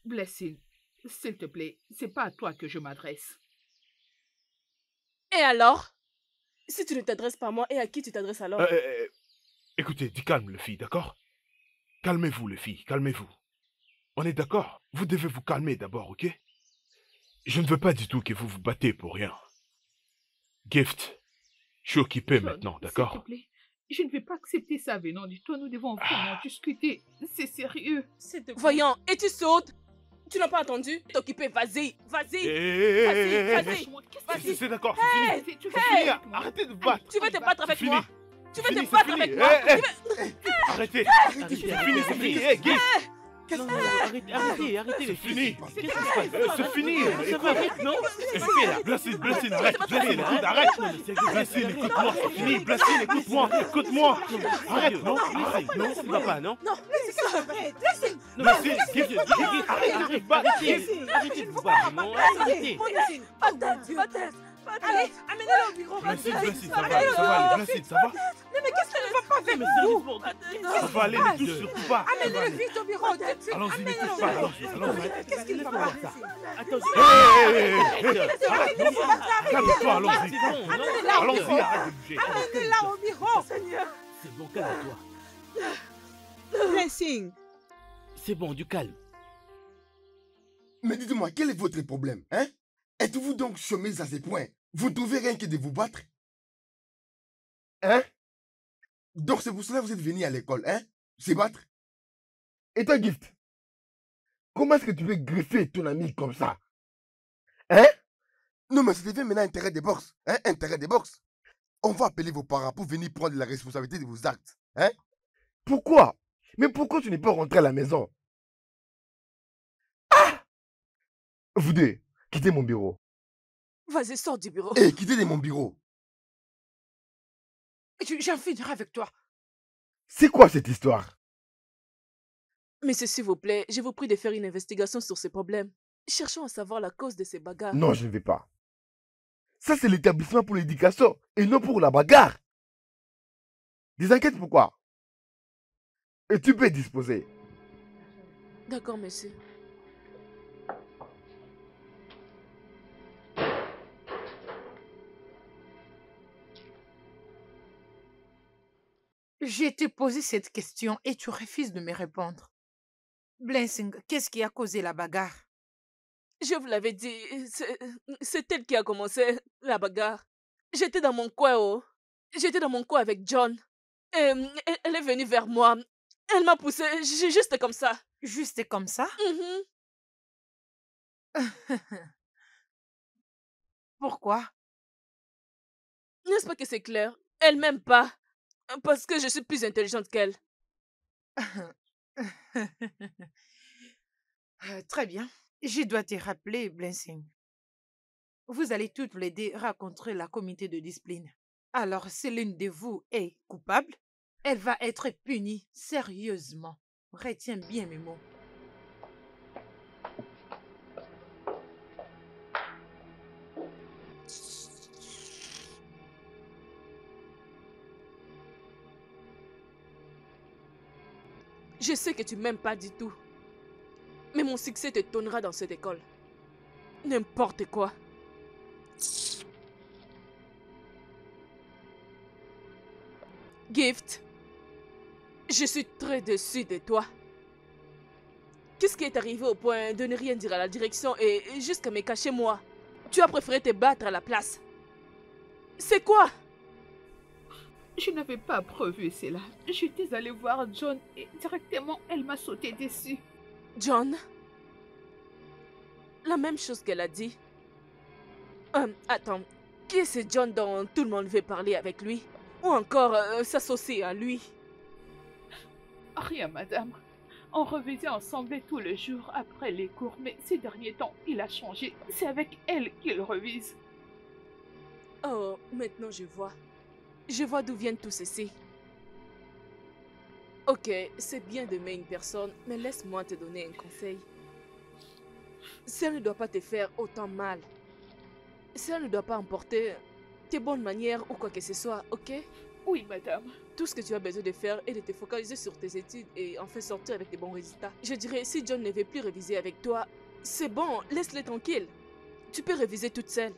Blessing, s'il te plaît, c'est pas à toi que je m'adresse. Et alors? Si tu ne t'adresses pas à moi, et à qui tu t'adresses alors? Écoutez, dis calme, les filles, d'accord? Calmez-vous, les filles, calmez-vous. On est d'accord? Vous devez vous calmer d'abord, ok? Je ne veux pas du tout que vous vous battez pour rien. Gift, je suis occupé John, maintenant, s'il te d'accord? plaît, je ne vais pas accepter ça venant de toi. Nous devons vraiment discuter. C'est sérieux. Voyons, et tu sautes? Tu n'as pas entendu? T'occuper, vas-y, vas-y. Vas-y. Vas-y. C'est d'accord, Hey, c'est fini. Tu C'est fais fini, avec moi. arrêtez de vous battre. Tu veux te battre avec C'est moi? fini. Tu veux Fini, te c'est battre fini. avec moi? Arrêtez. Arrêtez, C'est arrêtez, fini, c'est arrêtez. fini. Gift, Non, arrêtez les filles. fini. Qu'est-ce qui se passe? C'est fini. Ça va vite, non? Blessing, arrête. Blessing, écoute, arrête. Blessing, écoute-moi, c'est fini. Blessing, écoute-moi, écoute-moi. Arrête, non? Arrête, non? Ça va pas, non? Non, Blessing, Arrêtez de vous battre, non? Arrêtez. Allez, amenez-le au bureau. Blessing, ça va aller. Blessing, ça va? Mais qu'est-ce que tu vas pas faire? Mais sérieusement, Ça va aller, ne touche surtout pas. Amenez-le vite au bureau. Tout de suite. Allons-y, ne touche pas. Allons-y. Qu'est-ce qu'il va Laisse-moi faire? voir ça. Attends, Arrête, non? Calme-toi, allons-y. c'est bon, non? Allons-y, arrête de bouger. Amenez-la au bureau. C'est bon, calme-toi. Blessing. C'est bon, du calme. Mais dites-moi, quel est votre problème, hein? Êtes-vous donc chômeuse à ce point? Vous ne trouvez rien que de vous battre? Hein? Donc c'est pour cela que vous êtes venu à l'école, hein? Se battre? Et toi, Gift? Comment est-ce que tu peux greffer ton ami comme ça? Hein? Non, mais ça devient maintenant un terrain de boxe, hein? Un terrain de boxe. On va appeler vos parents pour venir prendre la responsabilité de vos actes, hein? Pourquoi? Mais pourquoi tu n'es pas rentré à la maison? Ah! Vous deux, quittez mon bureau. vas-y, sors du bureau. Et quittez de mon bureau. J'en finirai avec toi. C'est quoi cette histoire? Monsieur, s'il vous plaît, je vous prie de faire une investigation sur ces problèmes. Cherchons à savoir la cause de ces bagarres. Non, je ne vais pas. Ça, c'est l'établissement pour l'éducation et non pour la bagarre. Des enquêtes, pourquoi? Et tu peux disposer. D'accord, monsieur. J'ai te posé cette question et tu refuses de me répondre. Blessing, qu'est-ce qui a causé la bagarre? Je vous l'avais dit, c'est elle qui a commencé la bagarre. J'étais dans mon coin, oh. J'étais dans mon coin avec John. Et elle est venue vers moi. Elle m'a poussé juste comme ça. Juste comme ça? Mhm. Pourquoi? N'est-ce pas que c'est clair? Elle m'aime pas. Parce que je suis plus intelligente qu'elle. Très bien. Je dois te rappeler, Blessing. Vous allez toutes les deux rencontrer la comité de discipline. Alors, si l'une de vous est coupable, elle va être punie sérieusement. Retiens bien mes mots. Je sais que tu m'aimes pas du tout. Mais mon succès te donnera dans cette école. N'importe quoi. Gift, je suis très déçue de toi. Qu'est-ce qui est arrivé au point de ne rien dire à la direction et jusqu'à me cacher moi? Tu as préféré te battre à la place. C'est quoi? Je n'avais pas prévu cela. J'étais allée voir John et directement elle m'a sauté dessus. John? La même chose qu'elle a dit. Attends, qui est ce John dont tout le monde veut parler avec lui? Ou encore s'associer à lui? Rien, madame. On revisait ensemble tous les jours après les cours, mais ces derniers temps, il a changé. C'est avec elle qu'il revise. Oh, maintenant je vois. Je vois d'où vient tout ceci. Ok, c'est bien d'aimer une personne, mais laisse-moi te donner un conseil. Ça ne doit pas te faire autant mal. Ça ne doit pas emporter tes bonnes manières ou quoi que ce soit, ok? Oui, madame. Tout ce que tu as besoin de faire est de te focaliser sur tes études et en faire sortir avec de bons résultats. Je dirais, si John ne veut plus réviser avec toi, c'est bon, laisse-le tranquille. Tu peux réviser toute seule.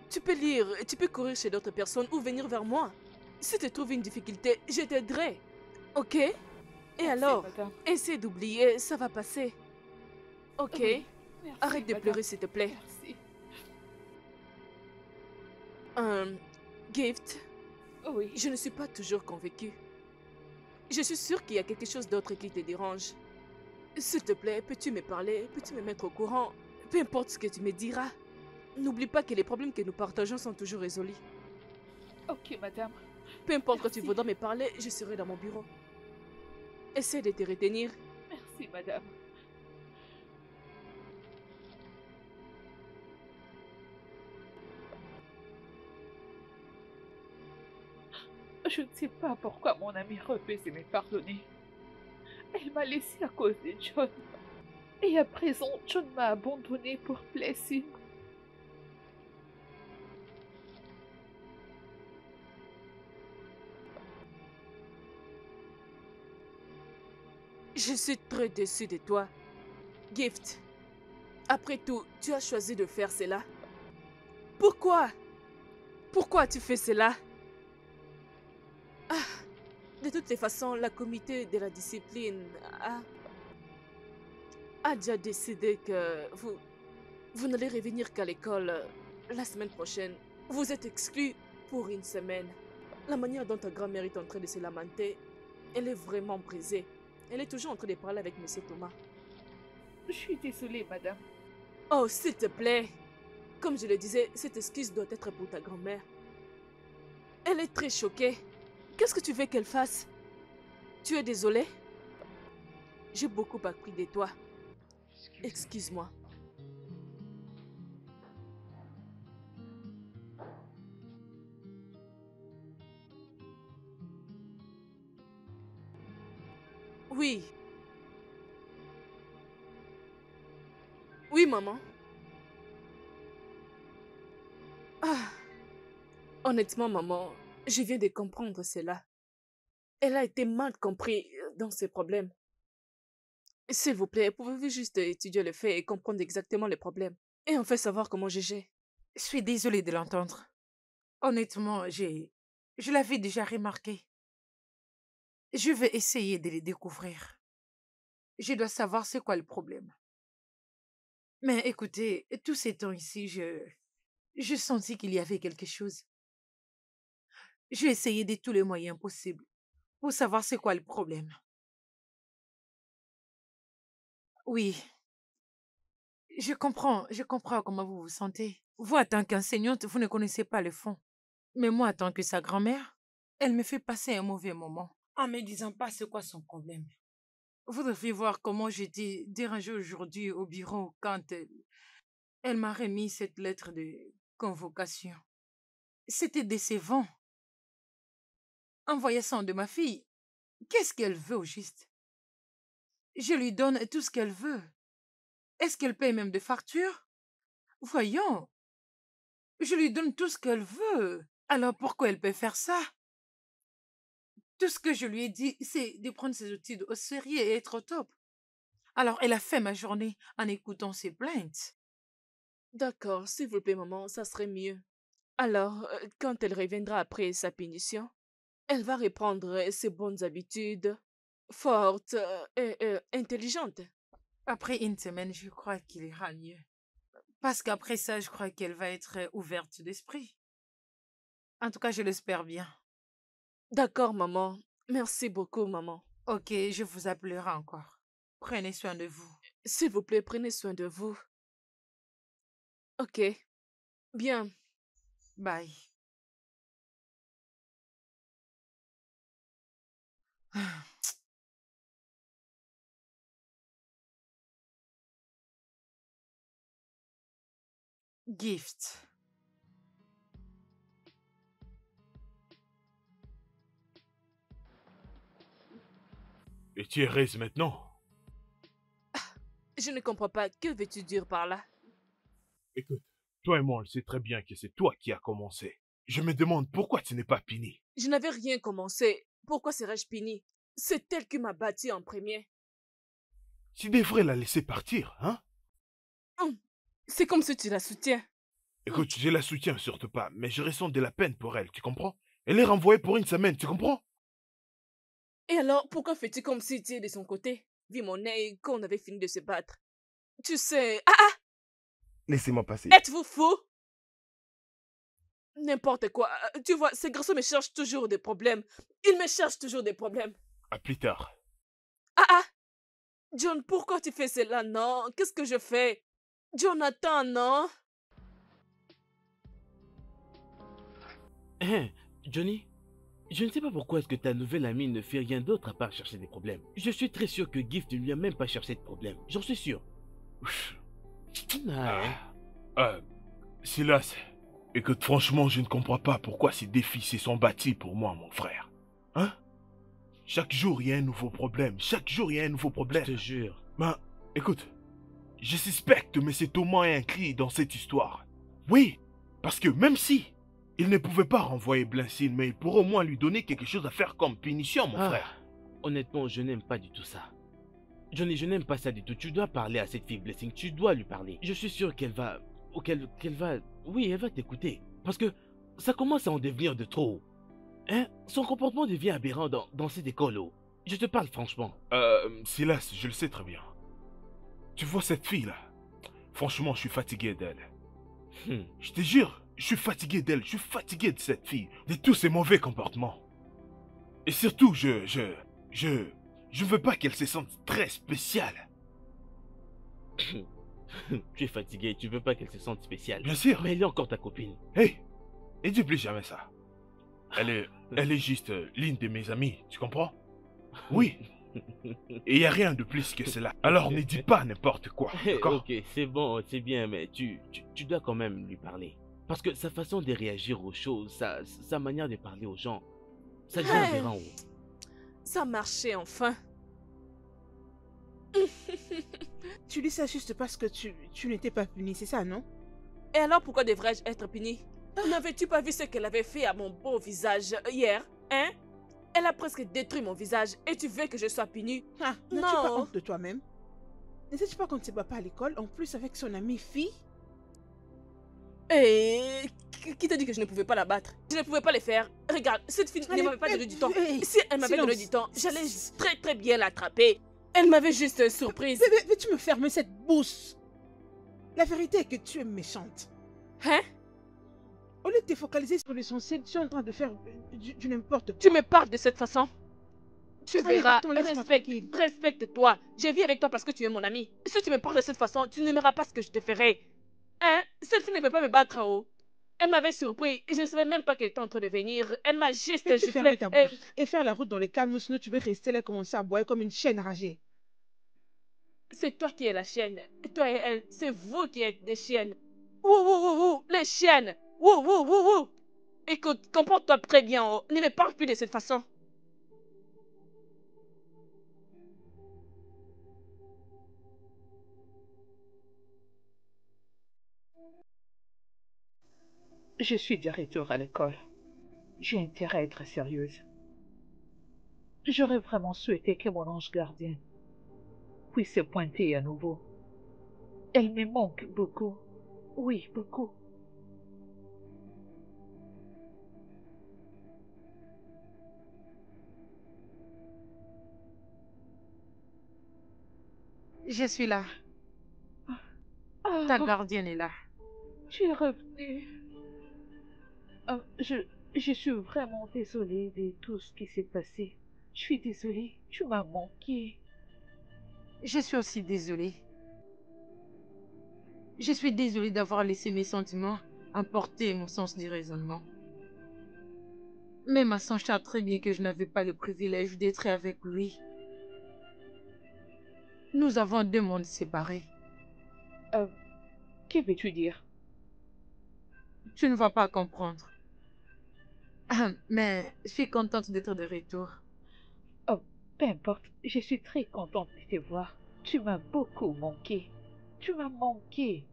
Tu peux lire, tu peux courir chez d'autres personnes ou venir vers moi. Si tu trouves une difficulté, je t'aiderai. Ok? Et Merci, alors, madame. essaie d'oublier, ça va passer. Ok? Oui, merci, Arrête de madame. pleurer, s'il te plaît. Merci. Gift, Oui. je ne suis pas toujours convaincue. Je suis sûre qu'il y a quelque chose d'autre qui te dérange. S'il te plaît, peux-tu me parler? Peux-tu me mettre au courant? Peu importe ce que tu me diras. N'oublie pas que les problèmes que nous partageons sont toujours résolus. Ok, madame. Peu importe quand tu Merci. voudras me parler, je serai dans mon bureau. Essaie de te retenir. Merci, madame. Je ne sais pas pourquoi mon amie refuse de me pardonner. Elle m'a laissé à cause de John. Et à présent, John m'a abandonnée pour Blessing. Je suis très déçue de toi. Gift, après tout, tu as choisi de faire cela. Pourquoi? Pourquoi tu fais cela? Ah, de toutes les façons, la comité de la discipline a déjà décidé que vous n'allez revenir qu'à l'école la semaine prochaine. Vous êtes exclus pour une semaine. La manière dont ta grand-mère est en train de se lamenter, elle est vraiment brisée. Elle est toujours en train de parler avec M. Thomas. Je suis désolée, madame. Oh, s'il te plaît. Comme je le disais, cette excuse doit être pour ta grand-mère. Elle est très choquée. Qu'est-ce que tu veux qu'elle fasse? Tu es désolée? J'ai beaucoup appris de toi. Excuse-moi. Oui. Oui, maman. Ah. Honnêtement, maman, je viens de comprendre cela. Elle a été mal comprise dans ses problèmes. S'il vous plaît, pouvez-vous juste étudier le fait et comprendre exactement les problèmes? Et en fait savoir comment juger. Je suis désolée de l'entendre. Honnêtement, je l'avais déjà remarqué. Je vais essayer de les découvrir. Je dois savoir c'est quoi le problème. Mais écoutez, tous ces temps ici, je sentis qu'il y avait quelque chose. J'ai essayé de tous les moyens possibles pour savoir c'est quoi le problème. Oui, je comprends comment vous vous sentez. Vous, en tant qu'enseignante, vous ne connaissez pas le fond. Mais moi, en tant que sa grand-mère, elle me fait passer un mauvais moment en me disant pas c'est quoi son problème. Vous devriez voir comment j'étais dérangée aujourd'hui au bureau quand elle m'a remis cette lettre de convocation. C'était décevant. Envoyer ça de ma fille, qu'est-ce qu'elle veut au juste? Je lui donne tout ce qu'elle veut. Est-ce qu'elle paye même des factures? Voyons, je lui donne tout ce qu'elle veut. Alors pourquoi elle peut faire ça? Tout ce que je lui ai dit, c'est de prendre ses études au sérieux et être au top. Alors elle a fait ma journée en écoutant ses plaintes. D'accord, s'il vous plaît, maman, ça serait mieux. Alors, quand elle reviendra après sa punition, elle va reprendre ses bonnes habitudes, fortes et intelligentes. Après une semaine, je crois qu'il ira mieux. Parce qu'après ça, je crois qu'elle va être ouverte d'esprit. En tout cas, je l'espère bien. D'accord, maman. Merci beaucoup, maman. Ok, je vous appellerai encore. Prenez soin de vous. S'il vous plaît, prenez soin de vous. Ok. Bien. Bye. Gift. Et tu es heureuse maintenant? Je ne comprends pas. Que veux-tu dire par là? Écoute, toi et moi, on le sait très bien que c'est toi qui as commencé. Je me demande pourquoi tu n'es pas puni. Je n'avais rien commencé. Pourquoi serais-je puni? C'est elle qui m'a battu en premier. Tu devrais la laisser partir, hein? C'est comme si tu la soutiens. Écoute, je la soutiens surtout pas, mais je ressens de la peine pour elle, tu comprends? Elle est renvoyée pour une semaine, tu comprends? Et alors, pourquoi fais-tu comme si tu es de son côté? Vu mon œil qu'on avait fini de se battre. Tu sais... Ah! Laissez-moi passer. Êtes-vous fou? N'importe quoi. Tu vois, ces garçons me cherchent toujours des problèmes. Ils me cherchent toujours des problèmes. À plus tard. Ah! John, pourquoi tu fais cela, non? Qu'est-ce que je fais? Jonathan, non? Hein, Johnny, je ne sais pas pourquoi est-ce que ta nouvelle amie ne fait rien d'autre à part chercher des problèmes. Je suis très sûr que Gift ne lui a même pas cherché de problème. J'en suis sûr. Silas, écoute, franchement, je ne comprends pas pourquoi ces défis se sont bâtis pour moi, mon frère. Hein? Chaque jour, il y a un nouveau problème. Chaque jour, il y a un nouveau problème. Je te jure. Ben, écoute, je suspecte M. Thomas est inclus dans cette histoire. Oui, parce que même si il ne pouvait pas renvoyer Blessing, mais il pourrait au moins lui donner quelque chose à faire comme punition, mon frère. Honnêtement, je n'aime pas du tout ça. Johnny, je n'aime pas ça du tout. Tu dois parler à cette fille Blessing. Tu dois lui parler. Je suis sûr qu'elle va... Oui, elle va t'écouter. Parce que ça commence à en devenir de trop. Hein? Son comportement devient aberrant dans cette école. Oh. Je te parle franchement. Silas, je le sais très bien. Tu vois cette fille-là? Franchement, je suis fatigué d'elle. Je te jure, je suis fatigué d'elle. Je suis fatigué de cette fille. De tous ses mauvais comportements. Et surtout, je ne veux pas qu'elle se sente très spéciale. Tu es fatigué, tu veux pas qu'elle se sente spéciale. Bien sûr. Mais elle est encore ta copine. Hey, ne dis plus jamais ça. Elle est juste l'une de mes amies, tu comprends? Oui. Et il n'y a rien de plus que cela. Alors ne dis pas n'importe quoi, d'accord? Ok, c'est bon, c'est bien, mais tu dois quand même lui parler. Parce que sa façon de réagir aux choses, sa manière de parler aux gens, ça devient aberrant. Ça marchait enfin. Tu dis ça juste parce que tu n'étais pas puni, c'est ça, non? Et alors pourquoi devrais-je être puni? N'avais-tu pas vu ce qu'elle avait fait à mon beau visage hier, hein? Elle a presque détruit mon visage et tu veux que je sois punie? Ah, n'as-tu pas honte de toi-même? Ne sais-tu pas qu'on ne se bat pas à l'école, en plus avec son amie fille? Et qui t'a dit que je ne pouvais pas la battre? Je ne pouvais pas le faire. Regarde, cette fille ne m'avait pas donné du temps. Si elle m'avait donné du temps, j'allais très bien l'attraper. Elle m'avait juste surprise. Veux-tu me fermer cette bouche? La vérité est que tu es méchante. Hein? Au lieu de te focaliser sur l'essentiel, tu es en train de faire du n'importe quoi. Tu me parles de cette façon? Tu Allez, verras, partons, laisse-moi tranquille. respecte-toi. J'ai vie avec toi parce que tu es mon ami. Si tu me parles de cette façon, tu n'aimeras pas ce que je te ferai. Hein? Cette fille ne peut pas me battre en haut. Elle m'avait surpris. Je ne savais même pas qu'elle était en train de venir. Elle m'a juste Peux-tu fermer giflé. ta bouche et faire la route dans les calmes, sinon tu vas rester là et commencer à boire comme une chienne ragée. C'est toi qui es la chienne. Toi et elle, c'est vous qui êtes des chiennes. Wouh, wouh, wouh, wouh, les chiennes. Wouh, wouh, wouh, wouh. Écoute, comporte-toi très bien. Oh. Ne me parle plus de cette façon. Je suis de retour à l'école. J'ai intérêt à être sérieuse. J'aurais vraiment souhaité que mon ange gardien puisse se pointer à nouveau. Elle me manque beaucoup. Oui, beaucoup. Je suis là. Ah, Ta gardienne est là. tu es revenu. Ah, je suis vraiment désolée de tout ce qui s'est passé. Je suis désolée, tu m'as manqué. Je suis aussi désolée. Je suis désolée d'avoir laissé mes sentiments emporter mon sens du raisonnement. Mais ma sœur sait très bien que je n'avais pas le privilège d'être avec lui. Nous avons deux mondes séparés. Euh, que veux-tu dire? Tu ne vas pas comprendre. Mais je suis contente d'être de retour. Oh, peu importe, je suis très contente de te voir. Tu m'as beaucoup manqué. Tu m'as manqué.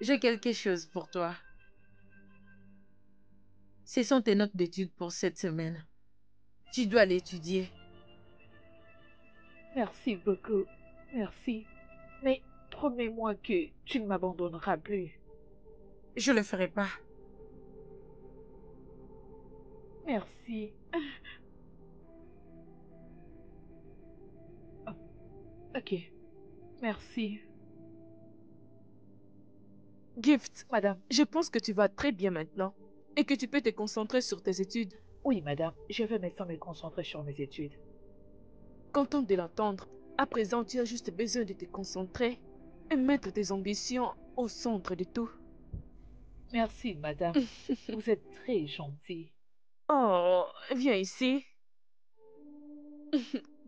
J'ai quelque chose pour toi. Ce sont tes notes d'études pour cette semaine. Tu dois l'étudier. Merci beaucoup. Merci. Mais promets-moi que tu ne m'abandonneras plus. Je le ferai pas. Merci. Oh, ok. Merci. Gift, Madame. je pense que tu vas très bien maintenant. Et que tu peux te concentrer sur tes études. Oui, madame. Je vais maintenant me concentrer sur mes études. Contente de l'entendre. À présent, tu as juste besoin de te concentrer et mettre tes ambitions au centre de tout. Merci, madame. Vous êtes très gentille. Oh, viens ici.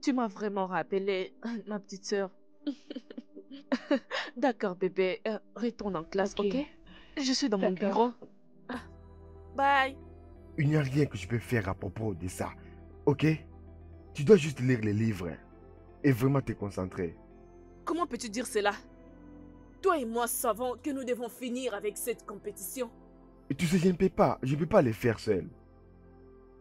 Tu m'as vraiment rappelé, ma petite sœur. D'accord, bébé. Retourne en classe, Ok. ok? Je suis dans mon D'accord. bureau. Bye. Il n'y a rien que je peux faire à propos de ça. Ok? Tu dois juste lire les livres et vraiment te concentrer. Comment peux-tu dire cela? Toi et moi savons que nous devons finir avec cette compétition. Et tu sais, je ne peux pas les faire seul.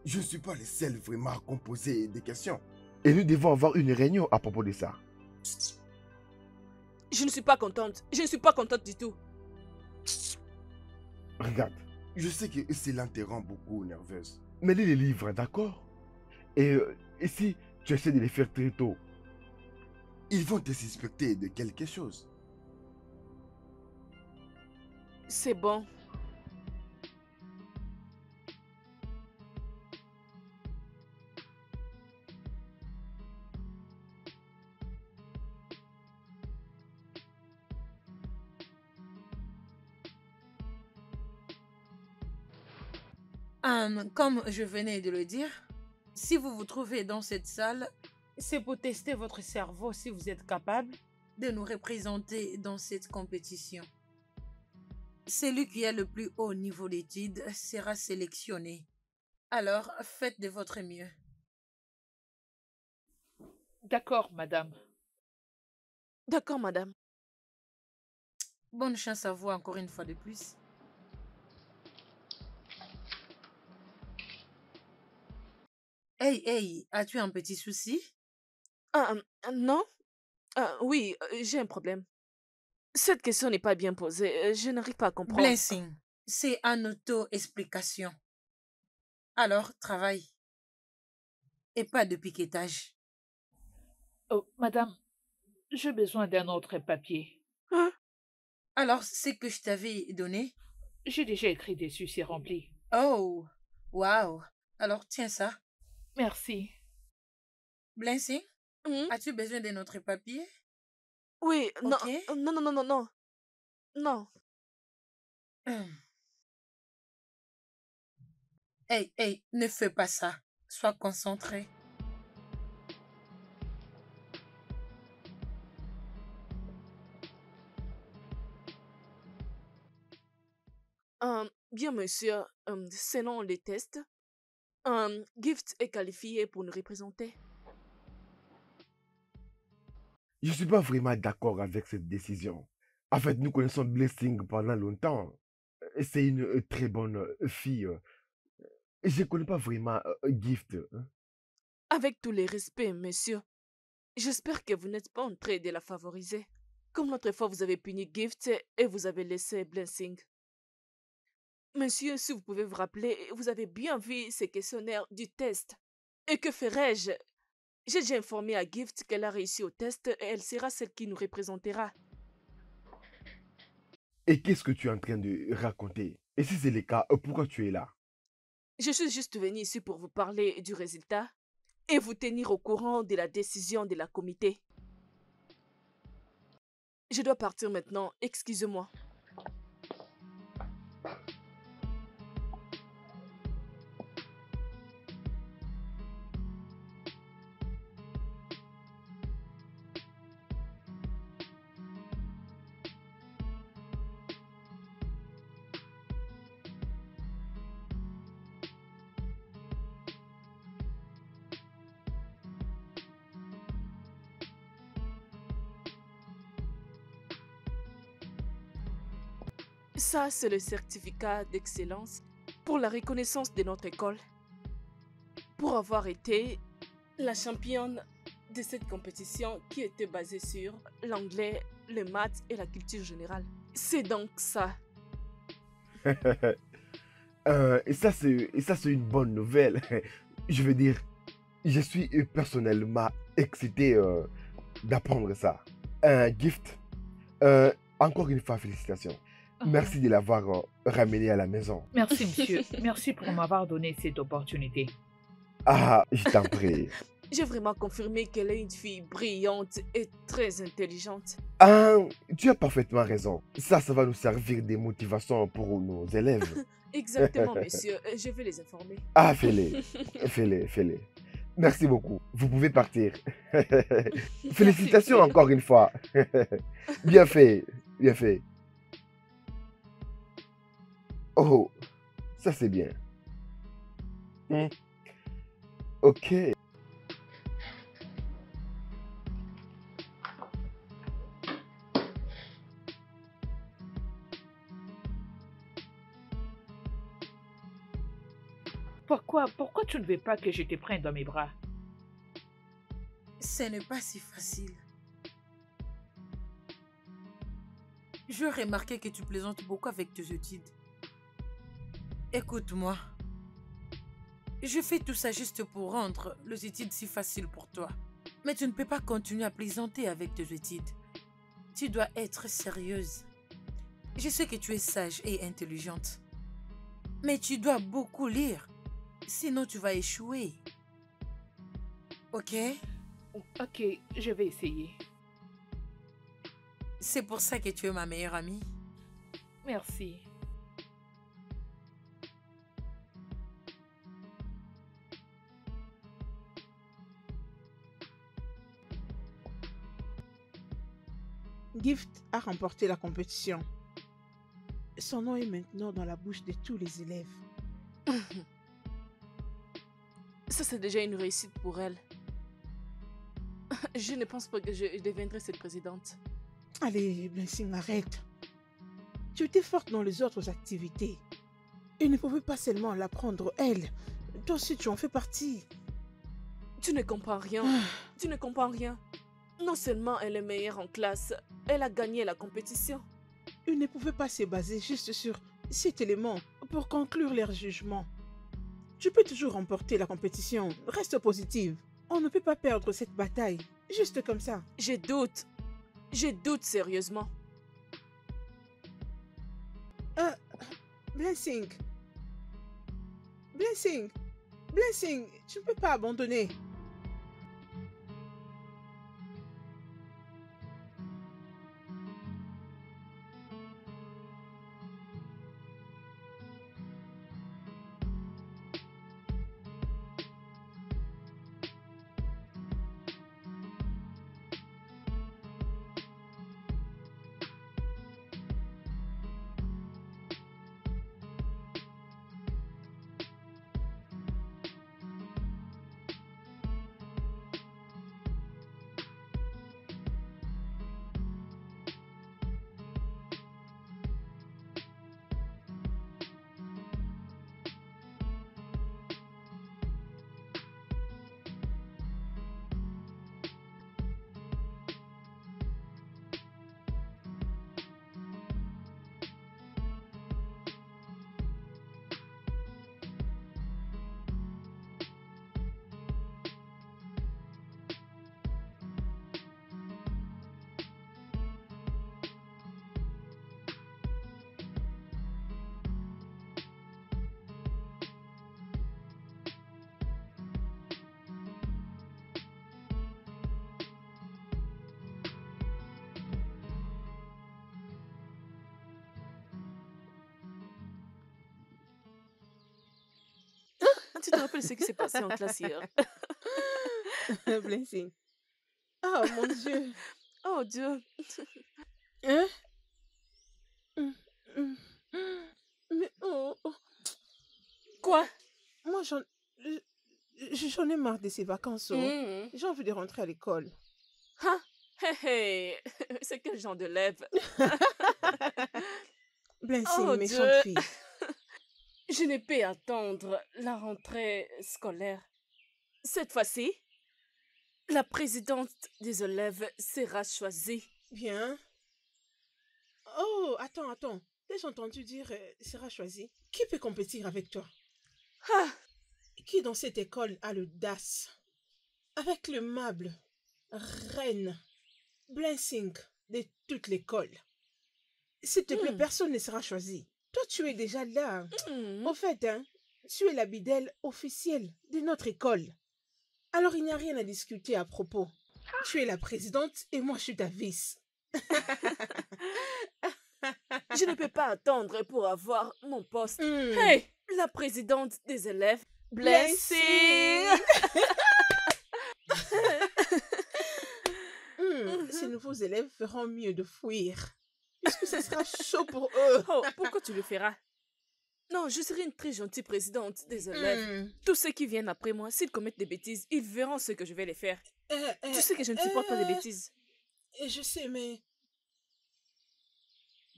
Je ne suis pas le seul vraiment à composer des questions. Et nous devons avoir une réunion à propos de ça. Je ne suis pas contente. Je ne suis pas contente du tout. Regarde, je sais que cela te rend beaucoup nerveuse. Mais lis les livres, d'accord? Et si tu essaies de les faire très tôt, ils vont te suspecter de quelque chose. C'est bon. Comme je venais de le dire, si vous vous trouvez dans cette salle, c'est pour tester votre cerveau si vous êtes capable de nous représenter dans cette compétition. Celui qui a le plus haut niveau d'études sera sélectionné. Alors, faites de votre mieux. D'accord, madame. D'accord, madame. Bonne chance à vous encore une fois de plus. Hey, as-tu un petit souci? Ah, non? Ah, oui, j'ai un problème. Cette question n'est pas bien posée. Je n'arrive pas à comprendre. Blessing, c'est en auto-explication. Alors, travaille. Et pas de piquetage. Oh, madame, j'ai besoin d'un autre papier. Hein? Alors, c'est que je t'avais donné? J'ai déjà écrit dessus, c'est rempli. Oh, wow. Alors, tiens ça. Merci. Blessing, Hmm? as-tu besoin d'un autre papier? Oui, non, Ok. non, non, non, non, non. Non. Hey, hey, ne fais pas ça. Sois concentré. Bien, monsieur, selon les tests, Gift est qualifié pour nous représenter. Je ne suis pas vraiment d'accord avec cette décision. En fait, nous connaissons Blessing pendant longtemps. C'est une très bonne fille. Je ne connais pas vraiment Gift. Hein. Avec tous les respects, monsieur, j'espère que vous n'êtes pas en train de la favoriser. Comme l'autre fois, vous avez puni Gift et vous avez laissé Blessing. Monsieur, si vous pouvez vous rappeler, vous avez bien vu ces questionnaires du test. Et que ferais-je? J'ai déjà informé à Gift qu'elle a réussi au test et elle sera celle qui nous représentera. Et qu'est-ce que tu es en train de raconter? Et si c'est le cas, pourquoi tu es là? Je suis juste venu ici pour vous parler du résultat et vous tenir au courant de la décision de la comité. Je dois partir maintenant, excusez-moi. Ça, c'est le certificat d'excellence pour la reconnaissance de notre école. Pour avoir été la championne de cette compétition qui était basée sur l'anglais, les maths et la culture générale. C'est donc ça. Et ça, c'est une bonne nouvelle. Je veux dire, je suis personnellement excité d'apprendre ça. Gift, encore une fois, félicitations. Merci de l'avoir ramené à la maison. Merci, monsieur. Merci pour m'avoir donné cette opportunité. Ah, je t'en prie. J'ai vraiment confirmé qu'elle est une fille brillante et très intelligente. Ah, tu as parfaitement raison. Ça va nous servir de motivation pour nos élèves. Exactement, monsieur. Je vais les informer. Ah, fais-les. Fais-les. Merci beaucoup. Vous pouvez partir. Félicitations encore une fois. Bien fait. Bien fait. Oh, ça c'est bien. Ok. Pourquoi tu ne veux pas que je te prenne dans mes bras? Ce n'est pas si facile. Je remarquais que tu plaisantes beaucoup avec tes études. Écoute-moi. Je fais tout ça juste pour rendre les études si faciles pour toi. Mais tu ne peux pas continuer à plaisanter avec tes études. Tu dois être sérieuse. Je sais que tu es sage et intelligente. Mais tu dois beaucoup lire. Sinon, tu vas échouer. Ok? Ok, je vais essayer. C'est pour ça que tu es ma meilleure amie. Merci. Gift a remporté la compétition. Son nom est maintenant dans la bouche de tous les élèves. Ça, c'est déjà une réussite pour elle. Je ne pense pas que je deviendrai cette présidente. Allez, Blessing, arrête. Tu étais forte dans les autres activités. Il ne pouvait pas seulement l'apprendre, elle. Toi aussi, tu en fais partie. Tu ne comprends rien. Tu ne comprends rien. Non seulement elle est meilleure en classe, elle a gagné la compétition. Ils ne pouvaient pas se baser juste sur cet élément pour conclure leur jugement. Tu peux toujours remporter la compétition. Reste positive. On ne peut pas perdre cette bataille. Juste comme ça. Je doute. Je doute sérieusement. Blessing. Blessing. Blessing, tu ne peux pas abandonner. Tu te rappelles ce qui s'est passé en classe hier? Blessing. Oh mon Dieu. Oh Dieu. Hein? Hum, hum. Mais oh. Quoi? Moi, j'en ai marre de ces vacances. Mhm. J'ai envie de rentrer à l'école. Hein? Hé hé. C'est quel genre de lèvres? Blessing, Oh méchante Dieu. fille. Je ne peux attendre la rentrée scolaire. Cette fois-ci, la présidente des élèves sera choisie. Bien. Oh, attends. J'ai entendu dire sera choisi. Qui peut compétir avec toi? Ah, Qui dans cette école a le DAS? Avec le meuble, reine, Blessing de toute l'école. S'il te plaît, personne ne sera choisi. Toi, tu es déjà là. Au fait, tu es la bidelle officielle de notre école. Alors, il n'y a rien à discuter à propos. Tu es la présidente et moi, je suis ta vice. je ne peux pas attendre pour avoir mon poste. Hmm. Hey, la présidente des élèves, Blessing. Ces nouveaux élèves feront mieux de fuir. Puisque ce sera chaud pour eux. Oh, pourquoi tu le feras? Non, je serai une très gentille présidente des élèves. Tous ceux qui viennent après moi, s'ils commettent des bêtises, ils verront ce que je vais les faire. Tu sais que je ne supporte pas les bêtises. Je sais, mais...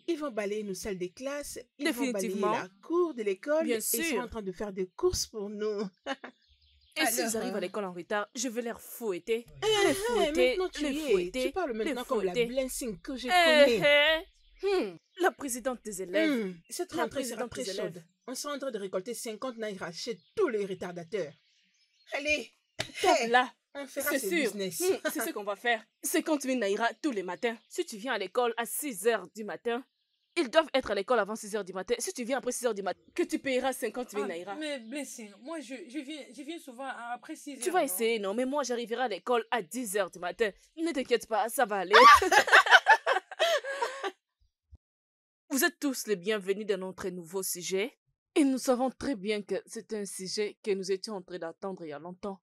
Ils vont balayer nos salles de classe. Ils vont balayer Définitivement. la cour de l'école. Bien Ils sont sûr. en train de faire des courses pour nous. Et s'ils Alors, arrivent à l'école en retard, je vais les fouetter. Maintenant, tu les y es. fouetter, Tu parles maintenant les comme la fouetter. Blessing que je connais. La présidente des élèves. Cette La rentrée sera présidente très des chaude. élèves. On sera en train de récolter 50 naira chez tous les retardateurs. Allez, Tape là. on fera C'est ce sûr. business. C'est ce qu'on va faire. 50 000 naira tous les matins. Si tu viens à l'école à 6 h du matin, ils doivent être à l'école avant 6 h du matin. Si tu viens après 6 h du matin, que tu payeras 50 000 naira. Mais Blessing, moi je viens souvent après 6 heures. Tu vas essayer, non? Mais moi, j'arriverai à l'école à 10 h du matin. Ne t'inquiète pas, ça va aller. Vous êtes tous les bienvenus dans notre nouveau sujet. Et nous savons très bien que c'est un sujet que nous étions en train d'attendre il y a longtemps.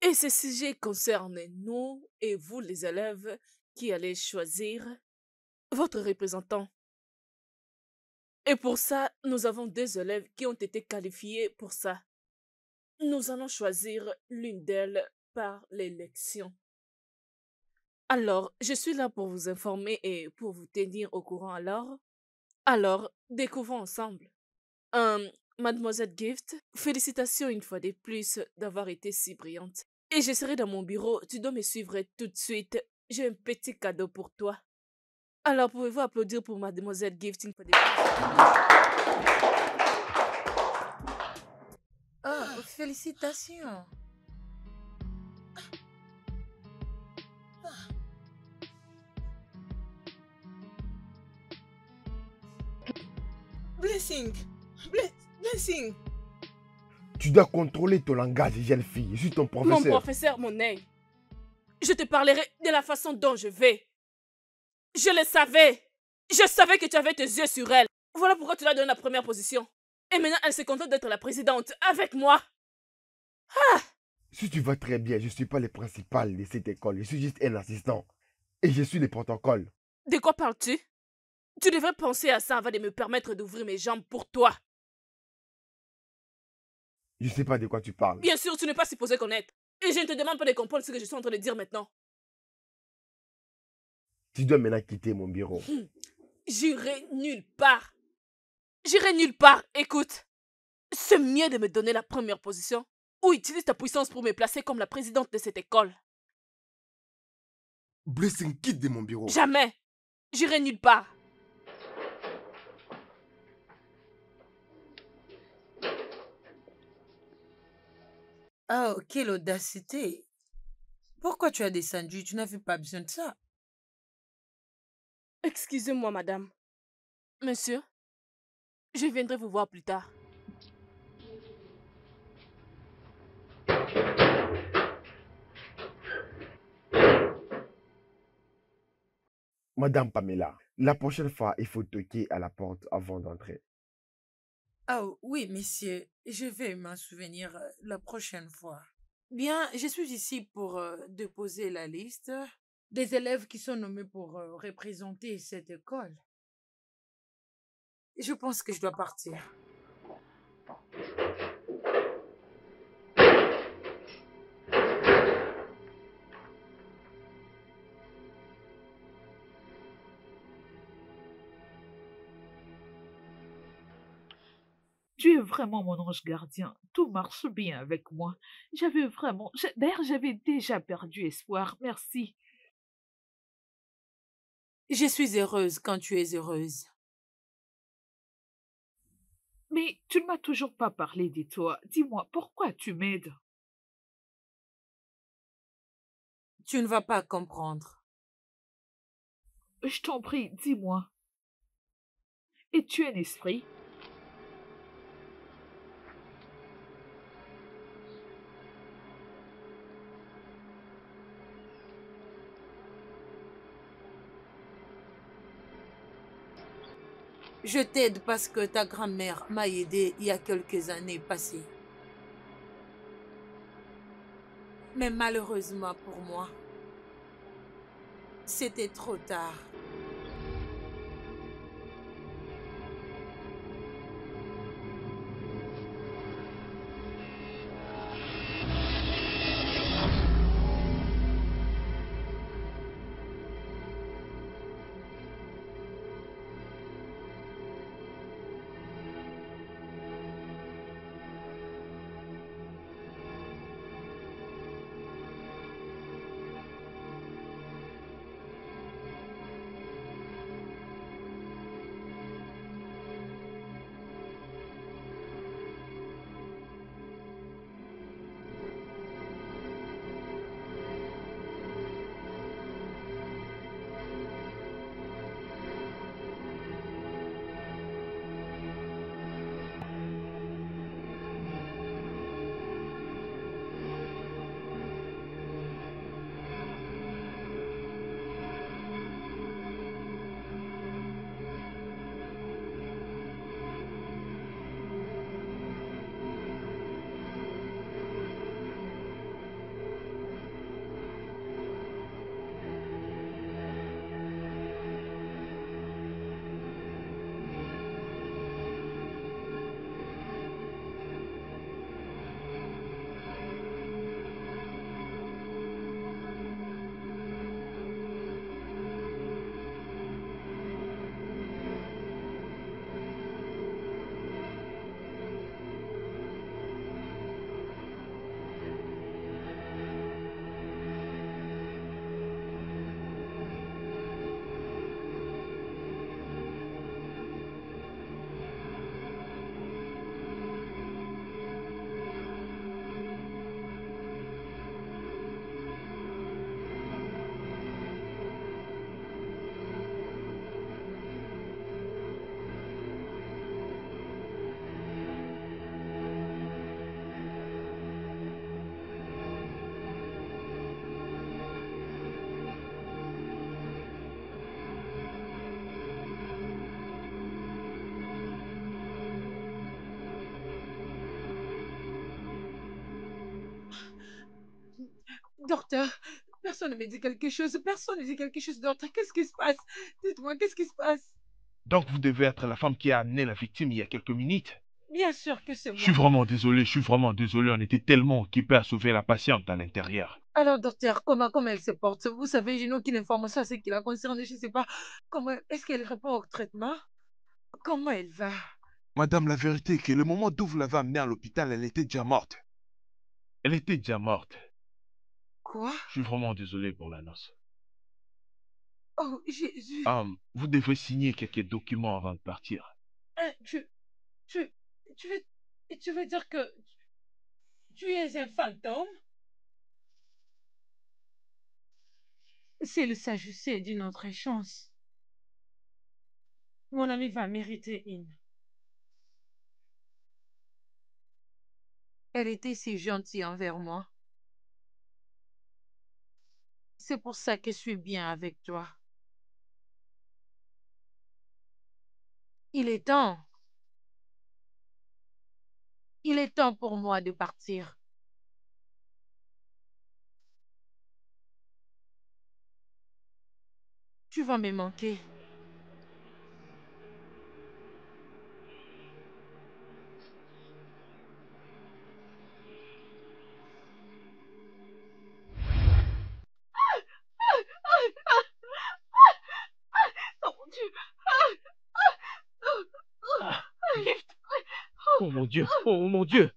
Et ce sujet concerne nous et vous, les élèves, qui allez choisir votre représentant. Et pour ça, nous avons deux élèves qui ont été qualifiés pour ça. Nous allons choisir l'une d'elles par l'élection. Alors, je suis là pour vous informer et pour vous tenir au courant Alors, découvrons ensemble. Mademoiselle Gift, félicitations une fois de plus d'avoir été si brillante. Et je serai dans mon bureau. Tu dois me suivre tout de suite. J'ai un petit cadeau pour toi. Alors, pouvez-vous applaudir pour mademoiselle Gifting for the... Ah, félicitations. Blessing. Blessing. Tu dois contrôler ton langage, jeune fille. Je suis ton Mon professeur. professeur, mon œil. Je te parlerai de la façon dont je vais. Je le savais. Je savais que tu avais tes yeux sur elle. Voilà pourquoi tu l'as donné la première position. Et maintenant, elle se contente d'être la présidente avec moi. Si tu vas très bien, je ne suis pas le principal de cette école. Je suis juste un assistant. Et je suis le protocole. De quoi parles-tu? Tu devrais penser à ça avant de me permettre d'ouvrir mes jambes pour toi. Je ne sais pas de quoi tu parles. Bien sûr, tu n'es pas supposé connaître. Et je ne te demande pas de comprendre ce que je suis en train de dire maintenant. Tu dois maintenant quitter mon bureau. J'irai nulle part. J'irai nulle part. Écoute, c'est mieux de me donner la première position ou utilise ta puissance pour me placer comme la présidente de cette école. Blessing, quitte de mon bureau. Jamais. J'irai nulle part. Ah, quelle audacité. Pourquoi tu as descendu? Tu n'avais pas besoin de ça. Excusez-moi, madame. Monsieur, je viendrai vous voir plus tard. Madame Pamela, la prochaine fois, il faut toquer à la porte avant d'entrer. Ah oui, monsieur, je vais m'en souvenir la prochaine fois. Bien, je suis ici pour déposer la liste des élèves qui sont nommés pour représenter cette école. Je pense que je dois partir. Tu es vraiment mon ange gardien. Tout marche bien avec moi. D'ailleurs, j'avais déjà perdu espoir. Merci. Je suis heureuse quand tu es heureuse. Mais tu ne m'as toujours pas parlé de toi. Dis-moi, pourquoi tu m'aides? Tu ne vas pas comprendre. Je t'en prie, dis-moi. Es-tu un esprit? Je t'aide parce que ta grand-mère m'a aidé il y a quelques années passées. Mais malheureusement pour moi, c'était trop tard. Docteur, personne ne me dit quelque chose. Personne ne dit quelque chose, docteur. Qu'est-ce qui se passe? Dites-moi, qu'est-ce qui se passe? Donc vous devez être la femme qui a amené la victime il y a quelques minutes. Bien sûr que c'est Je suis moi. vraiment désolé, je suis vraiment désolé. On était tellement occupés à sauver la patiente à l'intérieur. Alors, docteur, comment elle se porte? Vous savez, je n'ai aucune information à ce qui la concerne. Je ne sais pas comment. Est-ce qu'elle répond au traitement? Comment elle va? Madame, la vérité est que le moment d'où vous l'avez amenée à l'hôpital, elle était déjà morte. Elle était déjà morte. Quoi? Je suis vraiment désolé pour l'annonce. Oh, Jésus. Vous devez signer quelques documents avant de partir. Hein, tu, tu veux dire que tu es un fantôme? S'il s'agissait d'une autre chance, mon ami va mériter une. Elle était si gentille envers moi. C'est pour ça que je suis bien avec toi. Il est temps. Il est temps pour moi de partir. Tu vas me manquer. Oh mon Dieu. Ah, Gift. Oh mon Dieu, oh mon Dieu.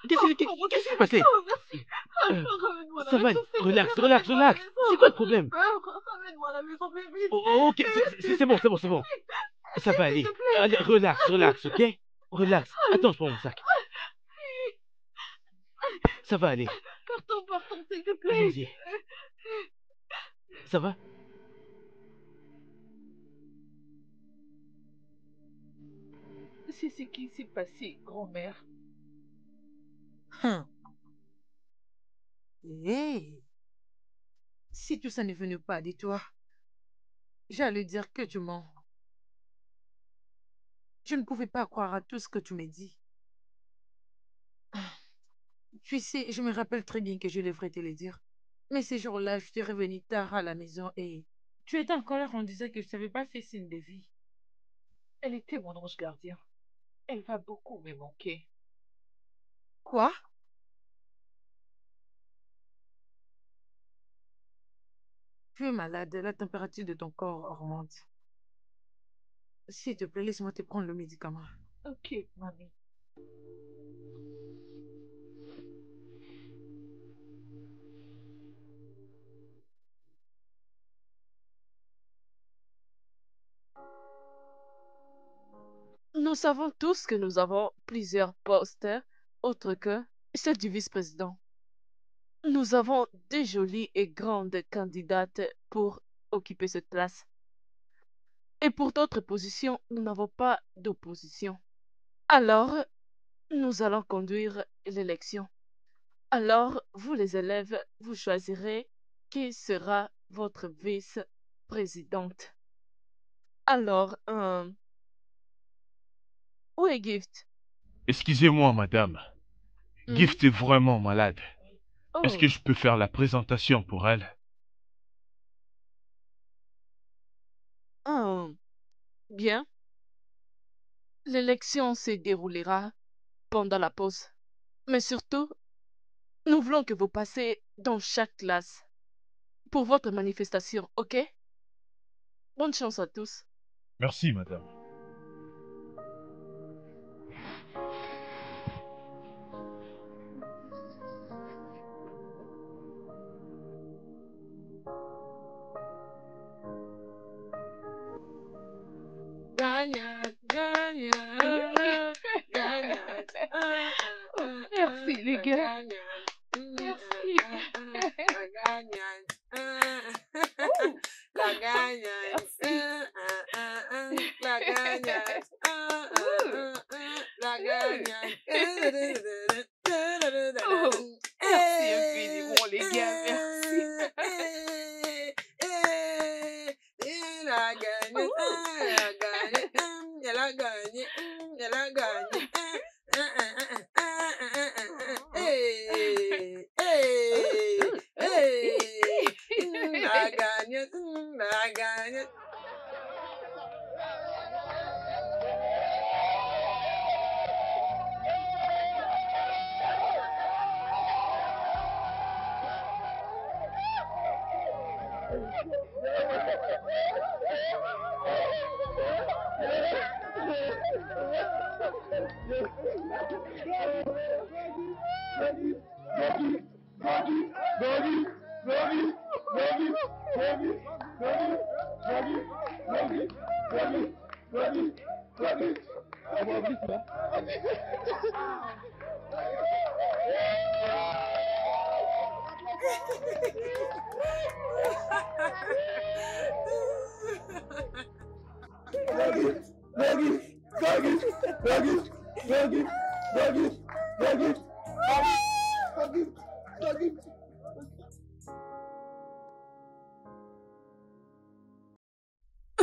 Qu'est-ce qui s'est passé? Oh, merci. Euh, Ramène-moi à Ça la va, maison, s'il te relax, plaît. relax, Ramène-moi à la relax. maison. C'est quoi le problème? Ramène-moi à la maison, mais vite. Ok, c'est bon, c'est bon, c'est bon. Ça va S'il aller. te plaît. Allez, relax, relax, ok? Relax. Attends, je prends mon sac. Ça va aller. Partons, s'il te plaît. Allons-y. Ça va? C'est ce qui s'est passé, grand-mère. Hum. Hey. Si tout ça n'est venu pas de toi, j'allais dire que tu mens. Je ne pouvais pas croire à tout ce que tu me dis. Tu sais, je me rappelle très bien que je devrais te le dire. Mais ces jours-là, je suis revenue tard à la maison et tu étais en colère en disant que je ne savais pas faire signe de vie. Elle était mon ange gardien. Elle va beaucoup me manquer. Quoi? Tu es malade, la température de ton corps augmente. S'il te plaît, laisse-moi te prendre le médicament. Ok, mamie. Nous savons tous que nous avons plusieurs postes autres que ceux du vice-président. Nous avons de jolies et grandes candidates pour occuper cette place. Et pour d'autres positions, nous n'avons pas d'opposition. Alors, nous allons conduire l'élection. Alors, vous les élèves, vous choisirez qui sera votre vice-présidente. Alors, où est Gift? Excusez-moi, madame. Mhm. Gift est vraiment malade. Est-ce Oh, que je peux faire la présentation pour elle? bien. L'élection se déroulera pendant la pause. Mais surtout, nous voulons que vous passiez dans chaque classe pour votre manifestation, ok? Bonne chance à tous. Merci, madame. Gagnante, gagnante, gagnante. Oh, merci, les gars. Gagnante. Merci. La gagnante. Ouh. La gagnante. La gagnante. La gagnante. Oh, merci infiniment, les gars. Merci. Elle a gagné, elle a gagné, elle a gagné, elle a gagné.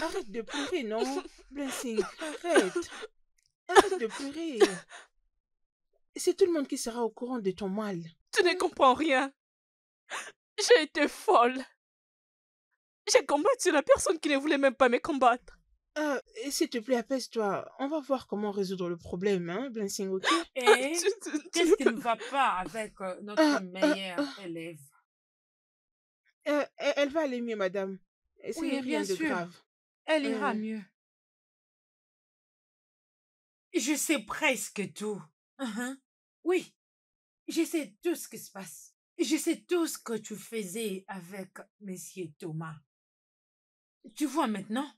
Arrête de pleurer, non? Blessing, arrête. Arrête de pleurer. C'est tout le monde qui sera au courant de ton mal. Tu ne comprends rien. J'ai été folle. J'ai combattu la personne qui ne voulait même pas me combattre. S'il te plaît, apaise-toi. On va voir comment résoudre le problème, hein, Blessing, ok? Et Tu qu'est-ce qui ne va pas avec notre meilleure élève? Elle va aller mieux, madame. Et ce Oui, n'est bien rien de sûr. grave. Elle ira mieux. Je sais presque tout. Oui, je sais tout ce qui se passe. Je sais tout ce que tu faisais avec Monsieur Thomas. Tu vois maintenant,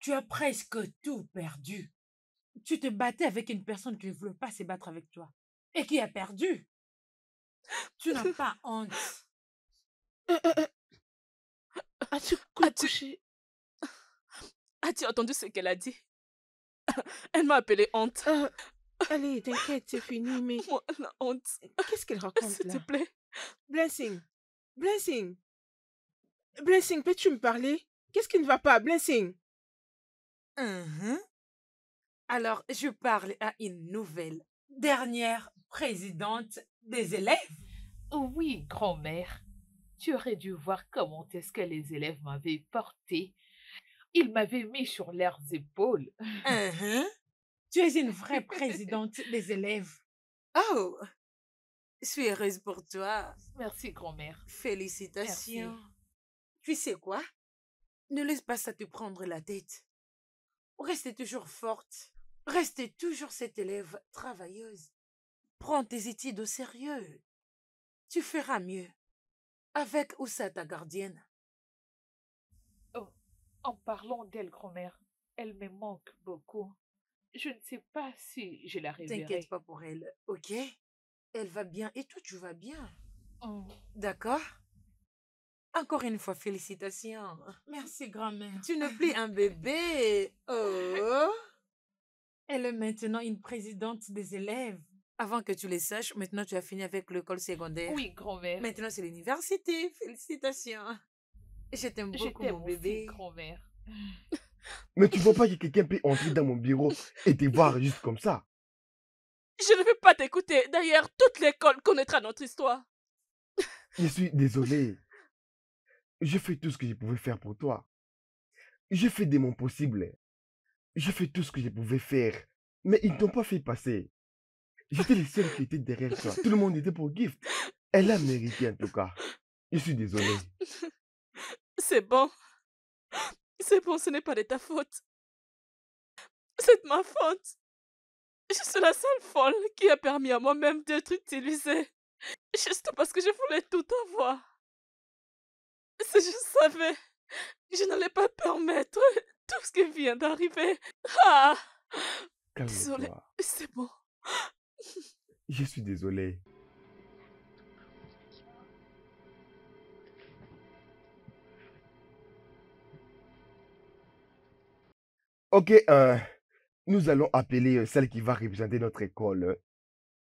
tu as presque tout perdu. Tu te battais avec une personne qui ne voulait pas se battre avec toi et qui a perdu. Tu n'as pas honte. As-tu As-tu couché? as-tu entendu ce qu'elle a dit? Elle m'a appelé honte. Allez, t'inquiète, c'est fini, mais Moi, la honte. qu'est-ce qu'elle raconte S'il te là? plaît. Blessing, Blessing, Blessing, peux-tu me parler? Qu'est-ce qui ne va pas, Blessing? Alors, je parle à une nouvelle, dernière présidente des élèves. Oui, grand-mère. Tu aurais dû voir comment est-ce que les élèves m'avaient porté. Ils m'avaient mis sur leurs épaules. Tu es une vraie présidente des élèves. Oh, je suis heureuse pour toi. Merci, grand-mère. Félicitations. Merci. Tu sais quoi? Ne laisse pas ça te prendre la tête. Reste toujours forte. Reste toujours cette élève travailleuse. Prends tes études au sérieux. Tu feras mieux. Avec Oussa, ta gardienne. En parlant d'elle, grand-mère, elle me manque beaucoup. Je ne sais pas si je la reverrai. T'inquiète pas pour elle, ok? Elle va bien et toi, tu vas bien. Oh, D'accord? Encore une fois, félicitations. Merci, grand-mère. Tu n'es plus un bébé. Oh! Elle est maintenant une présidente des élèves. Avant que tu le saches, maintenant tu as fini avec l'école secondaire. oui, grand-mère. Maintenant, c'est l'université. Félicitations. Je t'aime Je beaucoup, t'aime mon aussi, bébé. grand-mère. Mais tu vois pas que quelqu'un peut entrer dans mon bureau et te voir juste comme ça? Je ne veux pas t'écouter. D'ailleurs, toute l'école connaîtra notre histoire. Je suis désolé. Je fais tout ce que je pouvais faire pour toi. Je fais de mon possible. Je fais tout ce que je pouvais faire. Mais ils ne t'ont pas fait passer. J'étais le seul qui était derrière toi. Tout le monde était pour Gift. Elle a mérité en tout cas. Je suis désolé. C'est bon. C'est bon, ce n'est pas de ta faute. C'est de ma faute. Je suis la seule folle qui a permis à moi-même d'être utilisée. Juste parce que je voulais tout avoir. Si je savais, je n'allais pas permettre tout ce qui vient d'arriver. Ah! Désolée, Calme-toi. c'est bon. Je suis désolé. Ok, nous allons appeler celle qui va représenter notre école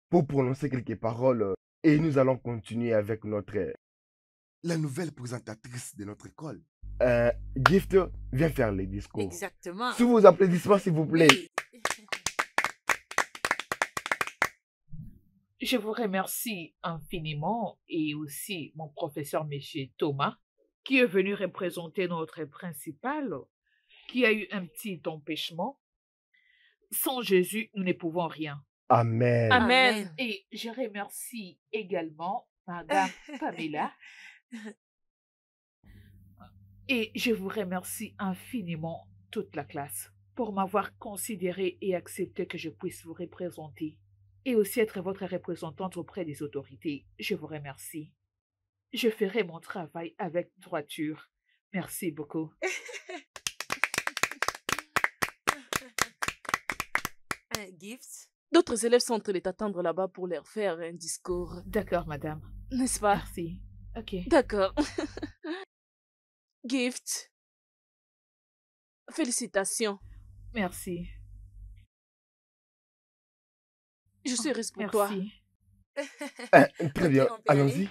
pour prononcer quelques paroles et nous allons continuer avec la nouvelle présentatrice de notre école. Gift, viens faire les discours. Exactement. Sous vos applaudissements, s'il vous plaît. Oui. Je vous remercie infiniment et aussi mon professeur, monsieur Thomas, qui est venu représenter notre principal, qui a eu un petit empêchement. Sans Jésus, nous ne pouvons rien. Amen. Amen. Et je remercie également Madame Pamela. Et je vous remercie infiniment, toute la classe, pour m'avoir considéré et accepté que je puisse vous représenter. Et aussi être votre représentante auprès des autorités. Je vous remercie. Je ferai mon travail avec droiture. Merci beaucoup. Un gift. D'autres élèves sont en train de t'attendre là-bas pour leur faire un discours. D'accord, madame. N'est-ce pas? Merci. Ok. D'accord. Gift. Félicitations. Merci. Je suis heureuse pour toi. Merci. Très bien, Ok, on peut y aller. allons-y.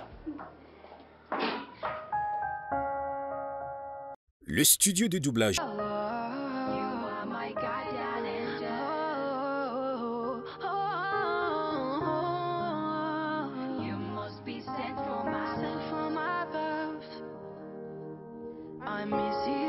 Le studio de doublage. You are my guardian angel. You must be sent from above. I miss you.